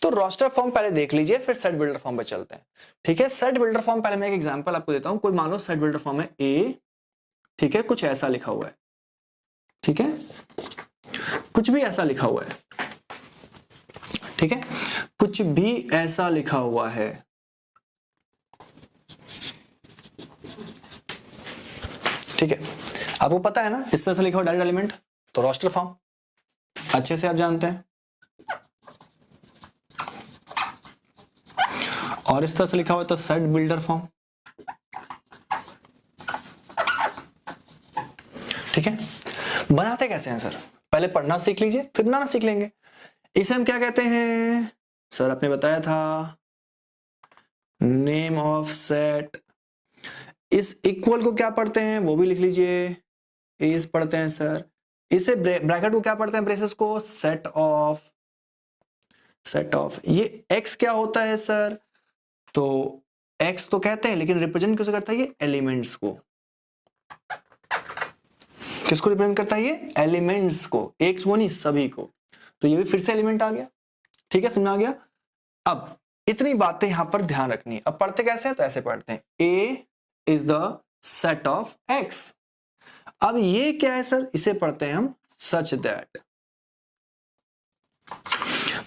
तो रोस्टर फॉर्म पहले देख लीजिए, फिर सेट बिल्डर फॉर्म पे चलते हैं। ठीक है, सेट बिल्डर फॉर्म पहले मैं एक एग्जांपल आपको देता हूं। कोई मान लो सेट बिल्डर फॉर्म है ए, ठीक है, कुछ ऐसा लिखा हुआ है, ठीक है, कुछ भी ऐसा लिखा हुआ है, ठीक है, कुछ भी ऐसा लिखा हुआ है, ठीक है, आपको पता है ना इस तरह से लिखा हुआ डायरेक्ट एलिमेंट, तो रोस्टर फॉर्म अच्छे से आप जानते हैं। और इस तरह से लिखा हुआ है तो सेट बिल्डर फॉर्म, ठीक है। बनाते कैसे हैं सर, पहले पढ़ना सीख लीजिए फिर बनाना सीख लेंगे। इसे हम क्या कहते हैं सर, आपने बताया था नेम ऑफ सेट। इस इक्वल को क्या पढ़ते हैं वो भी लिख लीजिए, इस पढ़ते हैं सर। इसे ब्रैकेट को क्या पढ़ते हैं, ब्रेसेस को, सेट ऑफ, सेट ऑफ। ये x क्या होता है सर, तो x तो कहते हैं लेकिन रिप्रेजेंट किसे करता है, ये एलिमेंट्स को। किसको रिप्रेजेंट करता है, ये एलिमेंट्स को, एक को नहीं सभी को। तो ये भी फिर से एलिमेंट आ गया, ठीक है, समझ आ गया। अब इतनी बातें यहां पर ध्यान रखनी है। अब पढ़ते कैसे हैं, तो ऐसे पढ़ते हैं, A is the set of x। अब ये क्या है सर, इसे पढ़ते हैं हम सच दैट,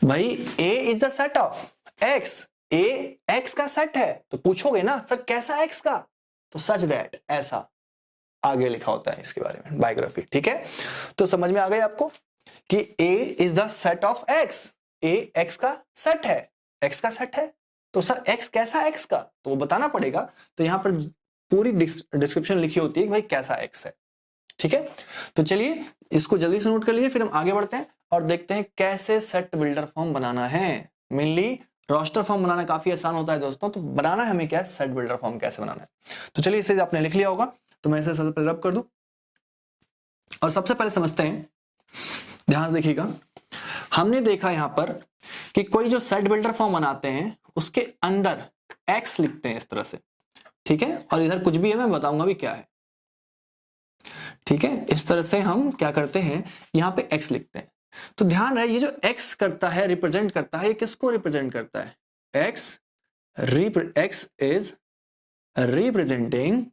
भाई a is the set of x, a x का सेट है। तो पूछोगे ना सर कैसा x का, तो सच दैट, ऐसा आगे लिखा होता है इसके बारे में, बायोग्राफी। ठीक है, तो समझ में आ गई आपको कि a is the set of x, a x का सेट है, x का सेट है। तो सर x कैसा x का, तो वो बताना पड़ेगा। तो यहां पर पूरी डिस्क्रिप्शन लिखी होती है कि भाई कैसा x है। ठीक है, तो चलिए इसको जल्दी से नोट कर लीजिए, फिर हम आगे बढ़ते हैं और देखते हैं कैसे सेट बिल्डर फॉर्म बनाना है। मेनली रोस्टर फॉर्म बनाना काफी आसान होता है दोस्तों, तो बनाना हमें क्या है, सेट बिल्डर फॉर्म कैसे बनाना है। तो चलिए इसे आपने लिख लिया होगा, तो मैं इसे सबसे पहले रब कर दूं और सबसे पहले समझते हैं, ध्यान से देखिएगा। हमने देखा यहां पर कि कोई जो सेट बिल्डर फॉर्म बनाते हैं उसके अंदर x लिखते हैं इस तरह से, ठीक है, और इधर कुछ भी है मैं बताऊंगा भी क्या है। ठीक है, इस तरह से हम क्या करते हैं, यहां पे x लिखते हैं। तो ध्यान रहे ये जो x करता है, रिप्रेजेंट करता है, ये किसको रिप्रेजेंट करता है, x is representing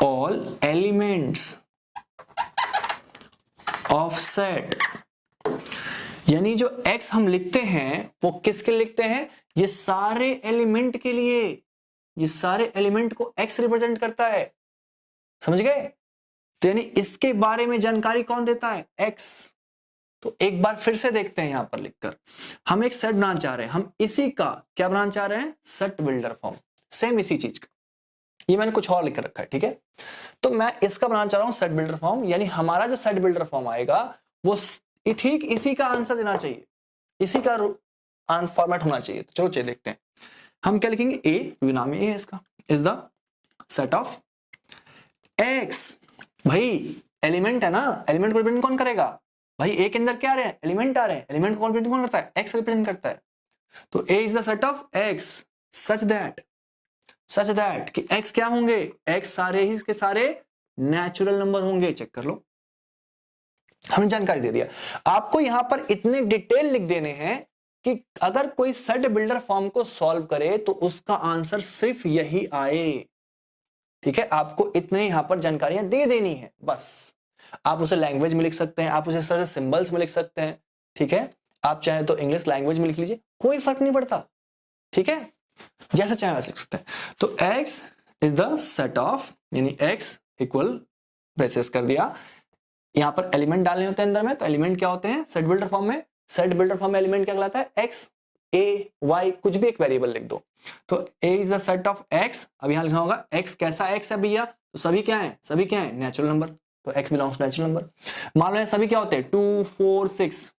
all elements of set। यानी जो x हम लिखते हैं वो किसके लिखते हैं, ये सारे एलिमेंट के लिए, ये सारे एलिमेंट को x रिप्रेजेंट करता है, समझ गए। तो यानी इसके बारे में जानकारी कौन देता है, x। तो एक बार फिर से देखते हैं यहां पर लिखकर, हम एक सेट बनाना चाह रहे हैं, हम इसी का क्या बनाना चाह रहे हैं, सेट बिल्डर फॉर्म, सेम इसी चीज का। ये मैंने कुछ और लिख कर रखा है, ठीक है। तो मैं इसका बनाना चाह रहा हूं सेट बिल्डर फॉर्म, यानी हमारा जो सेट बिल्डर फॉर्म आएगा वो ठीक इसी का आंसर देना चाहिए, इसी का फॉर्मेट होना चाहिए। तो चलो चलिए देखते हैं, हम क्या लिखेंगे, ए, क्योंकि नाम ए है इसका, is the set of x. भाई एलिमेंट है ना, एलिमेंट को रिप्रेजेंट कौन करेगा, भाई ए के अंदर क्या आ रहे हैं, एलिमेंट आ रहे हैं, एलिमेंट को रिप्रेजेंट कौन करता है, एक्स रिप्रेजेंट करता है। तो A is the set of x such that कि x क्या होंगे, x सारे ही के सारे नेचुरल नंबर होंगे। चेक कर लो, हमने जानकारी दे दिया आपको। यहां पर इतने डिटेल लिख देने हैं कि अगर कोई सेट बिल्डर फॉर्म को सॉल्व करे तो उसका आंसर सिर्फ यही आए। ठीक है, आपको इतने यहां पर जानकारियां दे देनी है बस। आप उसे लैंग्वेज में लिख सकते हैं, आप उसे इस तरह से सिंबल्स में लिख सकते हैं, ठीक है। आप चाहे तो इंग्लिश लैंग्वेज में लिख लीजिए, कोई फर्क नहीं पड़ता, ठीक है, जैसे चाहे वैसे लिख सकते हैं। तो x is the set of, यानी x इक्वल ब्रेसेस कर दिया, यहां पर एलिमेंट डालने होते हैं अंदर में, तो एलिमेंट क्या होते हैं सेट बिल्डर फॉर्म में, सेट बिल्डर फॉर्म में एलिमेंट क्या कहलाता है, x, a, y, कुछ भी एक वेरिएबल लिख दो। तो a is the set of x। अब यहां लिखना होगा x कैसा x है भैया, तो सभी क्या है, सभी क्या है, नेचुरल नंबर। तो x belongs to natural number. मान लो सभी क्या होते हैं 2 4 6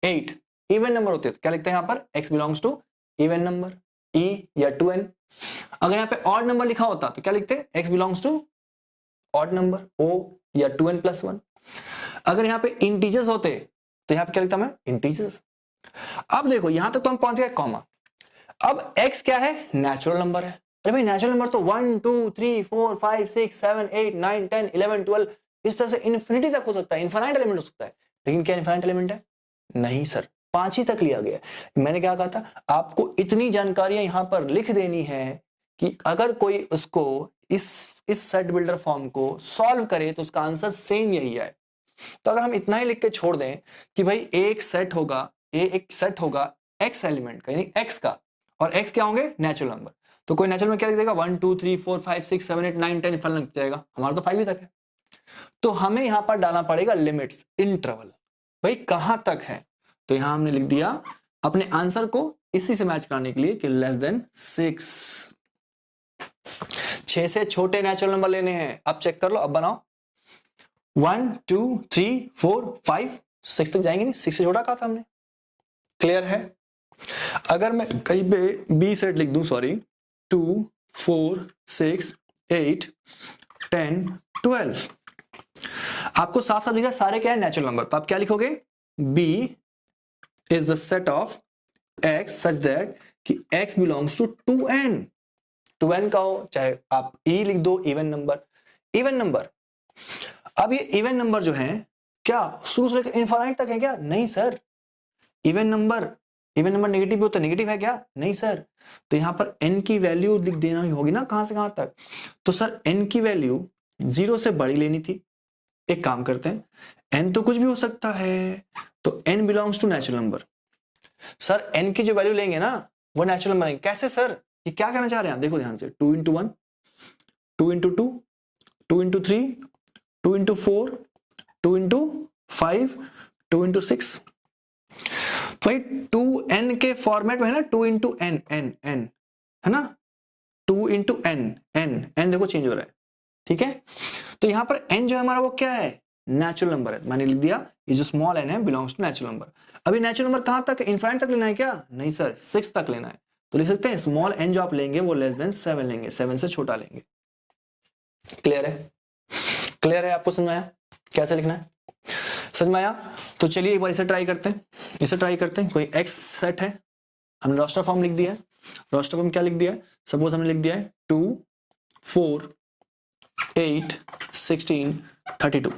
8 इवन नंबर होते हैं, तो क्या लिखते हैं यहाँ पर x belongs to even number e या 2n। अगर यहाँ पे ऑड नंबर लिखा होता तो क्या लिखते हैं x belongs to odd number o या 2n+1। अगर यहाँ पे इंटीजर्स होते तो यहाँ पे क्या लिखता मैं इंटीजर्स। अब देखो यहां तक तो हम पहुंच गए कॉमा। अब x क्या है नेचुरल नंबर है। अरे भाई नेचुरल नंबर तो 1 2 3 4 5 6 7 8 9 10 11 12 इस तरह से इन्फिनिटी तक हो सकता है, इनफाइनाइट एलिमेंट हो सकता है। लेकिन क्या इनफाइनाइट एलिमेंट है? नहीं सर, 5 ही तक लिया गया। मैंने क्या कहा था आपको इतनी जानकारियां यहां पर लिख देनी है कि अगर कोई उसको इस सेट बिल्डर फॉर्म को सॉल्व करे तो उसका आंसर सेम यही है। तो अगर हम इतना ही लिख के छोड़ दें कि भाई एक सेट होगा x एलिमेंट का यानी x का, और x क्या होंगे नेचुरल नंबर, तो कोई नेचुरल में क्या लिख देगा 1 2 3 4 5 6 7 8 9 10 फल लग जाएगा। हमारा तो 5 ही तक है, तो हमें यहां पर डालना पड़ेगा लिमिट्स इंटरवल, भाई कहां तक है। तो यहां हमने लिख दिया अपने आंसर को इसी से मैच कराने के लिए कि लेस देन 6। 6 से छोटे नेचुरल नंबर लेने हैं। अब चेक कर लो, अब बनाओ 1 2 3 4 5 6 तक जाएंगे नहीं, 6 से छोटा कहा था हमने। क्लियर है? अगर मैं कहीं पे बी सेट लिख दूं, सॉरी 2 4 6 8 10 12 आपको साफ साफ लिखा सारे क्या है नेचुरल नंबर, तो आप क्या लिखोगे b is the set of x such that कि x बिलोंग्स टू 2n का हो, चाहे आप e लिख दो इवन नंबर। अब ये इवन नंबर जो है क्या शुरू से लेकर इनफाइनाइट तक है क्या? नहीं सर। इवन नंबर नेगेटिव भी होता है, नेगेटिव है क्या? नहीं सर। तो यहां पर n की वैल्यू लिख देना ही होगी ना, कहां से कहां तक। तो सर n की वैल्यू 0 से बड़ी लेनी थी। एक काम करते हैं n तो कुछ भी हो सकता है, तो n belongs to natural number. Sir n की जो वैल्यू लेंगे ना वो नेचुरल नंबर लेंगे। कैसे सर? ये क्या कहना चाह रहे हैं देखो ध्यान से, 2 into 1 2 into 2 2 into 3 2 into 4 2 into 5 2 into 6। भाई 2n के फॉर्मेट में है ना, 2 into n है ना, 2 into n देखो चेंज हो रहा है, ठीक है। तो यहां पर n जो है हमारा वो क्या है नेचुरल नंबर है, मैंने लिख दिया ये जो स्मॉल n है बिलोंग्स टू नेचुरल नंबर। अभी नेचुरल नंबर कहां तक है? इनफाइनाइट तक लेना है क्या? नहीं सर, 6 तक लेना है। तो लिख सकते हैं स्मॉल n जो आप लेंगे वो लेस देन 7 लेंगे, 7 से छोटा लेंगे। क्लियर है? आपको समझ में आया कैसे लिखना है? समझ में आया? तो चलिए एक बार इसे ट्राई करते हैं। कोई x सेट है, हमने रोस्टर फॉर्म लिख दिया है। रोस्टर फॉर्म क्या लिख दिया है? सपोज हमने लिख दिया है 2 4 8 16 32।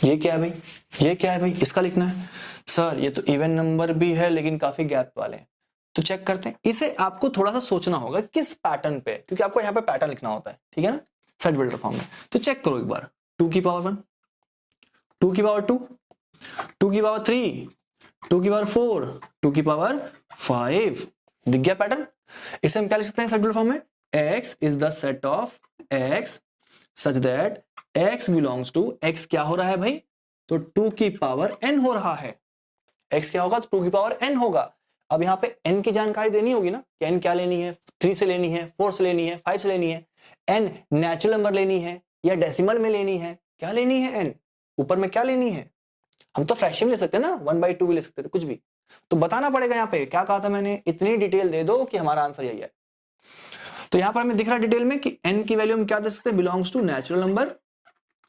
ये क्या है भाई? इसका लिखना है। सर ये तो इवन नंबर भी है लेकिन काफी गैप वाले हैं, तो चेक करते हैं। इसे आपको थोड़ा सा सोचना होगा किस पैटर्न पे, क्योंकि आपको यहाँ पे पैटर्न लिखना होता है, ठीक है ना, सेट बिल्डर फॉर्म में। तो चेक करो एक बार, 2 की पावर 1 2 की पावर 2 2 की पावर 3 2 की पावर 4 2 की पावर 5। दिख गया पैटर्न? इसे हम क्या लिख सकते हैं सेट बिल्डर फॉर्म में? x is the set of x such that x belongs to, x क्या हो रहा है भाई? तो 2 की पावर n हो रहा है। x क्या होगा? तो 2 की पावर n होगा। अब यहाँ पे n की जानकारी देनी होगी ना कि n क्या लेनी है, 3 से लेनी है, 4 से लेनी है, 5 से लेनी है, n नेचुरल नंबर लेनी है या डेसिमल में लेनी है, क्या लेनी है n ऊपर में क्या लेनी है? हम तो फ्रैक्शन में ले सकते हैं ना, 1/2 भी ले सकते थे, कुछ भी। तो बताना पड़ेगा यहाँ पे, क्या कहा था मैंने, इतनी डिटेल दे दो कि हमारा आंसर यही है। तो यहाँ पर हमें दिख रहा है डिटेल में कि n की वैल्यू हम क्या दे सकते हैं, बिलोंग्स टू नेचुरल नंबर,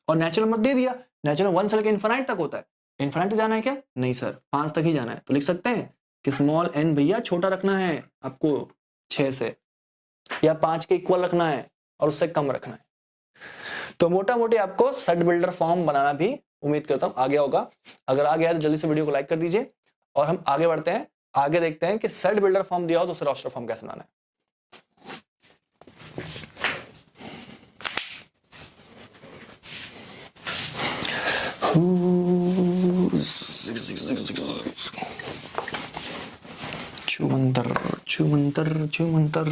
और नेचुरल नंबर दे दिया। नेचुरल 1 से लेकर इनफाइनाइट तक होता है। इनफाइनाइट तक जाना है क्या? नहीं सर, 5 तक ही जाना है। तो लिख सकते हैं कि स्मॉल n भैया छोटा रखना है आपको 6 से, या 5 के इक्वल रखना है और उससे कम रखना है। तो मोटा मोटी आपको सेट बिल्डर फॉर्म बनाना भी उम्मीद करता हूं आ गया होगा। अगर आ गया तो जल्दी से वीडियो को लाइक कर दीजिए और हम आगे बढ़ते हैं। आगे देखते हैं कि सेट बिल्डर फॉर्म दिया हो तो उसे रोस्टर फॉर्म कैसे बनाना है। छुमंतर।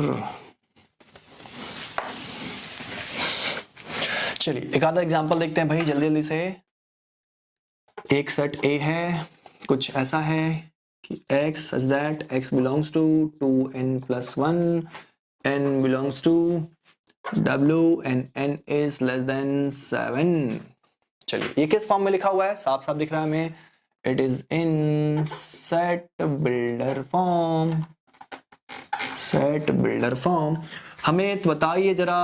चलिए एक आधा एग्जांपल देखते हैं भाई जल्दी से। एक सेट A है, कुछ ऐसा है कि x such that x belongs to 2n+1, n belongs to W and N is less than 7। चलिए ये किस फॉर्म में लिखा हुआ है, साफ साफ दिख रहा है हमें, it is in set builder form. Set builder form हमें तो बताइए जरा,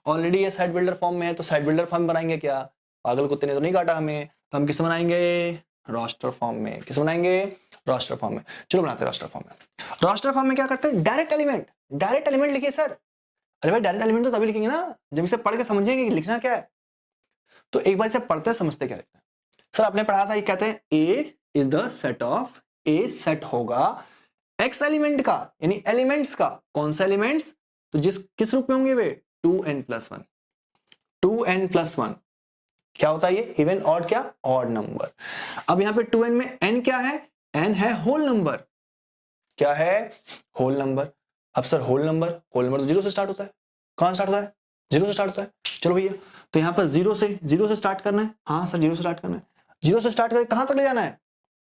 ऑलरेडी ये सेट बिल्डर फॉर्म में है तो सेट बिल्डर फॉर्म बनाएंगे क्या? पागल कुत्ते ने तो नहीं काटा हमें, तो हम किस बनाएंगे? रोस्टर फॉर्म में। किस बनाएंगे? रोस्टर फॉर्म में। चलो बनाते हैं रोस्टर फॉर्म में। रोस्टर फॉर्म में क्या करते हैं? Direct element. डायरेक्ट एलिमेंट लिखिए सर। अरे भाई डायरेक्ट एलिमेंट तो तभी लिखेंगे ना जब इसे पढ़ के समझेंगे कि लिखना क्या है। तो एक बार इसे पढ़ते समझते क्या लिखते हैं। सर आपने पढ़ा था, ये कहते हैं A is the set of, a set होगा एक्स एलिमेंट का, यानी एलिमेंट्स का। कौन सा एलिमेंट्स? तो किस रूप में होंगे वे? 2n+1। 2n+1 क्या होता है ये? इवन ऑड, क्या? Odd number. अब यहां पे 2n में n क्या है? n है होल नंबर। क्या है? Whole number. अब सर होल नंबर तो 0 से स्टार्ट होता है। कहां स्टार्ट होता है? 0 से स्टार्ट होता है। चलो भैया, तो यहां पर 0 से स्टार्ट करना है। हाँ सर 0 से स्टार्ट करना है। 0 से स्टार्ट करके कहां तक ले जाना है?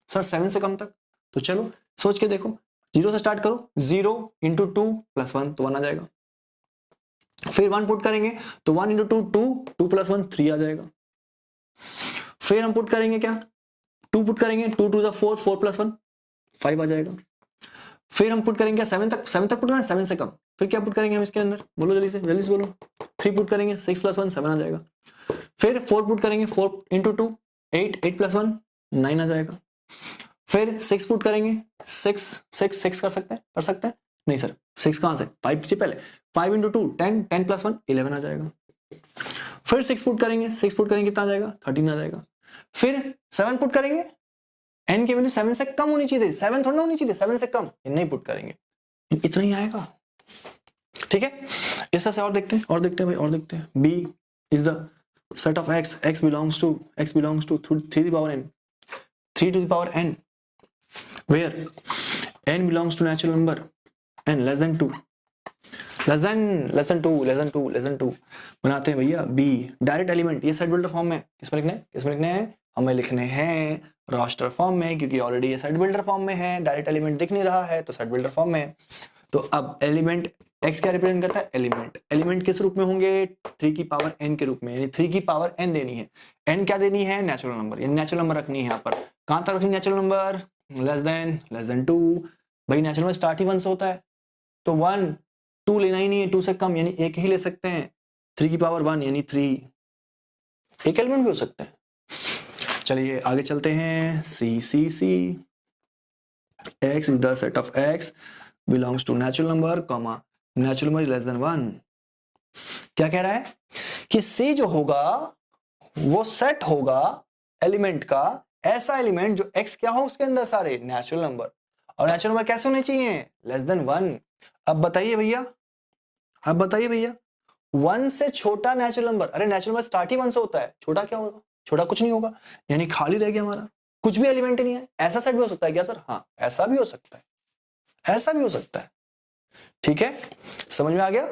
सर 7 से कम तक। तो चलो सोच के देखो, 0 से स्टार्ट करो, 0 × 2 + 1 तो 1 आ जाएगा। फिर 1 पुट करेंगे तो 1 × 2 2, 2 + 1 3 आ जाएगा। फिर हम पुट करेंगे क्या? 2 पुट करेंगे, 2 × 2 = 4, 4 + 1 5 आ जाएगा। फिर हम पुट करेंगे 7 तक पुट करना है, 7 से कम। फिर क्या पुट करेंगे हम इसके अंदर? बोलो जल्दी से बोलो। 3 पुट करेंगे, 6 + 1 7 आ जाएगा। फिर 4 पुट करेंगे, 4 × 2 8, 8 + 1 9 आ जाएगा। फिर 6 पुट करेंगे, 6 कर सकते हैं? नहीं सर, 6 कहां से? 5 से पहले। 5 × 2 10, 10 + 1 11 आ जाएगा। फिर 6 पुट करेंगे, कितना आ जाएगा? 13 आ जाएगा। फिर 7 पुट करेंगे, n की वैल्यू 7 से कम होनी चाहिए, 7 थोड़ा ना होनी चाहिए, 7 से कम। नहीं पुट करेंगे, इतना ही आएगा। ठीक है, इस तरह से और देखते हैं। b is the set of x belongs to 3 to the power n where n belongs to natural number n less than 2 बनाते हैं भैया b डायरेक्ट एलिमेंट। ये सेट बिल्डर फॉर्म में किसमें लिखने हैं? हमें लिखने हैं रोस्टर फॉर्म में, क्योंकि ऑलरेडी ये सेट बिल्डर फॉर्म में है। डायरेक्ट एलिमेंट दिख नहीं रहा है तो सेट बिल्डर फॉर्म में। तो अब एलिमेंट x क्या रिप्रेजेंट करता है? एलिमेंट किस रूप में होंगे? 3 की पावर n के रूप में, यानी 3 की पावर n देनी है। n क्या देनी है? नेचुरल नंबर, यानी नेचुरल नंबर रखनी है। यहाँ पर कहां तक रखनी है नेचुरल नंबर? Less than 2। भाई नेचुरल नंबर स्टार्ट ही 1 से होता है, तो 1 2 लेना ही नहीं है, 2 से कम यानी 1 ही ले सकते हैं। 3 की पावर 1 यानी 3। एक एलिमेंट भी हो सकते हैं। चलिए आगे चलते हैं। सी x is the set of x belongs to natural number, natural number is less than 1। क्या कह रहा है कि C जो होगा वो सेट होगा एलिमेंट का, ऐसा एलिमेंट जो x क्या हो उसके अंदर सारे नेचुरल नंबर, और नेचुरल नंबर कैसे होने चाहिए? Less than 1। अब बताइए भैया 1 से छोटा नेचुरल नंबर, अरे नेचुरल नंबर स्टार्ट ही 1 से होता है, छोटा क्या होगा? छोटा कुछ नहीं होगा, यानी खाली रह गया हमारा, कुछ भी एलिमेंट ही नहीं है। ऐसा सेट भी हो सकता है क्या सर? हाँ ऐसा भी हो सकता है। ठीक है, समझ में आ गया?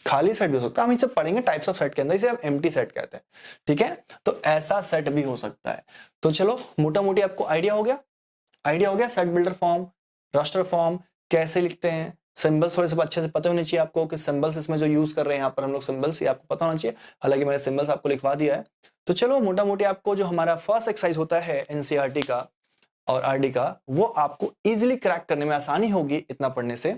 खाली सेट भी हो सकता है, हम इसे पढ़ेंगे टाइप्स ऑफ सेट के अंदर, इसे हम एम्प्टी सेट कहते हैं। ठीक है, तो ऐसा सेट भी हो सकता है। तो चलो मोटा मोटी आपको आइडिया हो गया set builder form, raster form कैसे लिखते हैं। सिंबल्स थोड़े से अच्छे से पता होने चाहिए आपको कि सिंबल्स इसमें जो यूज कर रहे हैं यहाँ पर हम लोग सिंबल्स, ये आपको पता होना चाहिए। हालांकि मैंने सिंबल्स आपको लिखवा दिया है। तो चलो मोटा मोटी आपको जो हमारा फर्स्ट एक्सरसाइज होता है एनसीईआरटी का और आरडी का, वो आपको इजीली क्रैक करने में आसानी होगी इतना पढ़ने से।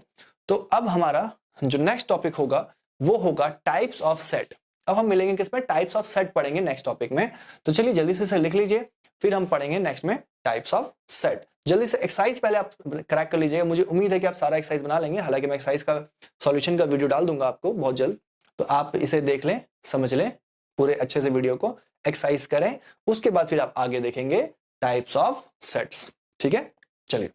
तो अब हमारा जो नेक्स्ट टॉपिक होगा वो होगा टाइप्स ऑफ सेट। अब हम मिलेंगे किसमें? टाइप्स ऑफ सेट पढ़ेंगे नेक्स्ट टॉपिक में। तो चलिए जल्दी से लिख लीजिए, फिर हम पढ़ेंगे नेक्स्ट में टाइप्स ऑफ सेट। जल्दी से एक्सरसाइज पहले आप क्रैक कर लीजिएगा। मुझे उम्मीद है कि आप सारा एक्सरसाइज बना लेंगे। हालांकि मैं एक्सरसाइज का सॉल्यूशन का वीडियो डाल दूंगा आपको बहुत जल्द, तो आप इसे देख लें, समझ लें पूरे अच्छे से वीडियो को, एक्सरसाइज करें, उसके बाद फिर आप आगे देखेंगे टाइप्स ऑफ सेट्स। ठीक है, चलिए।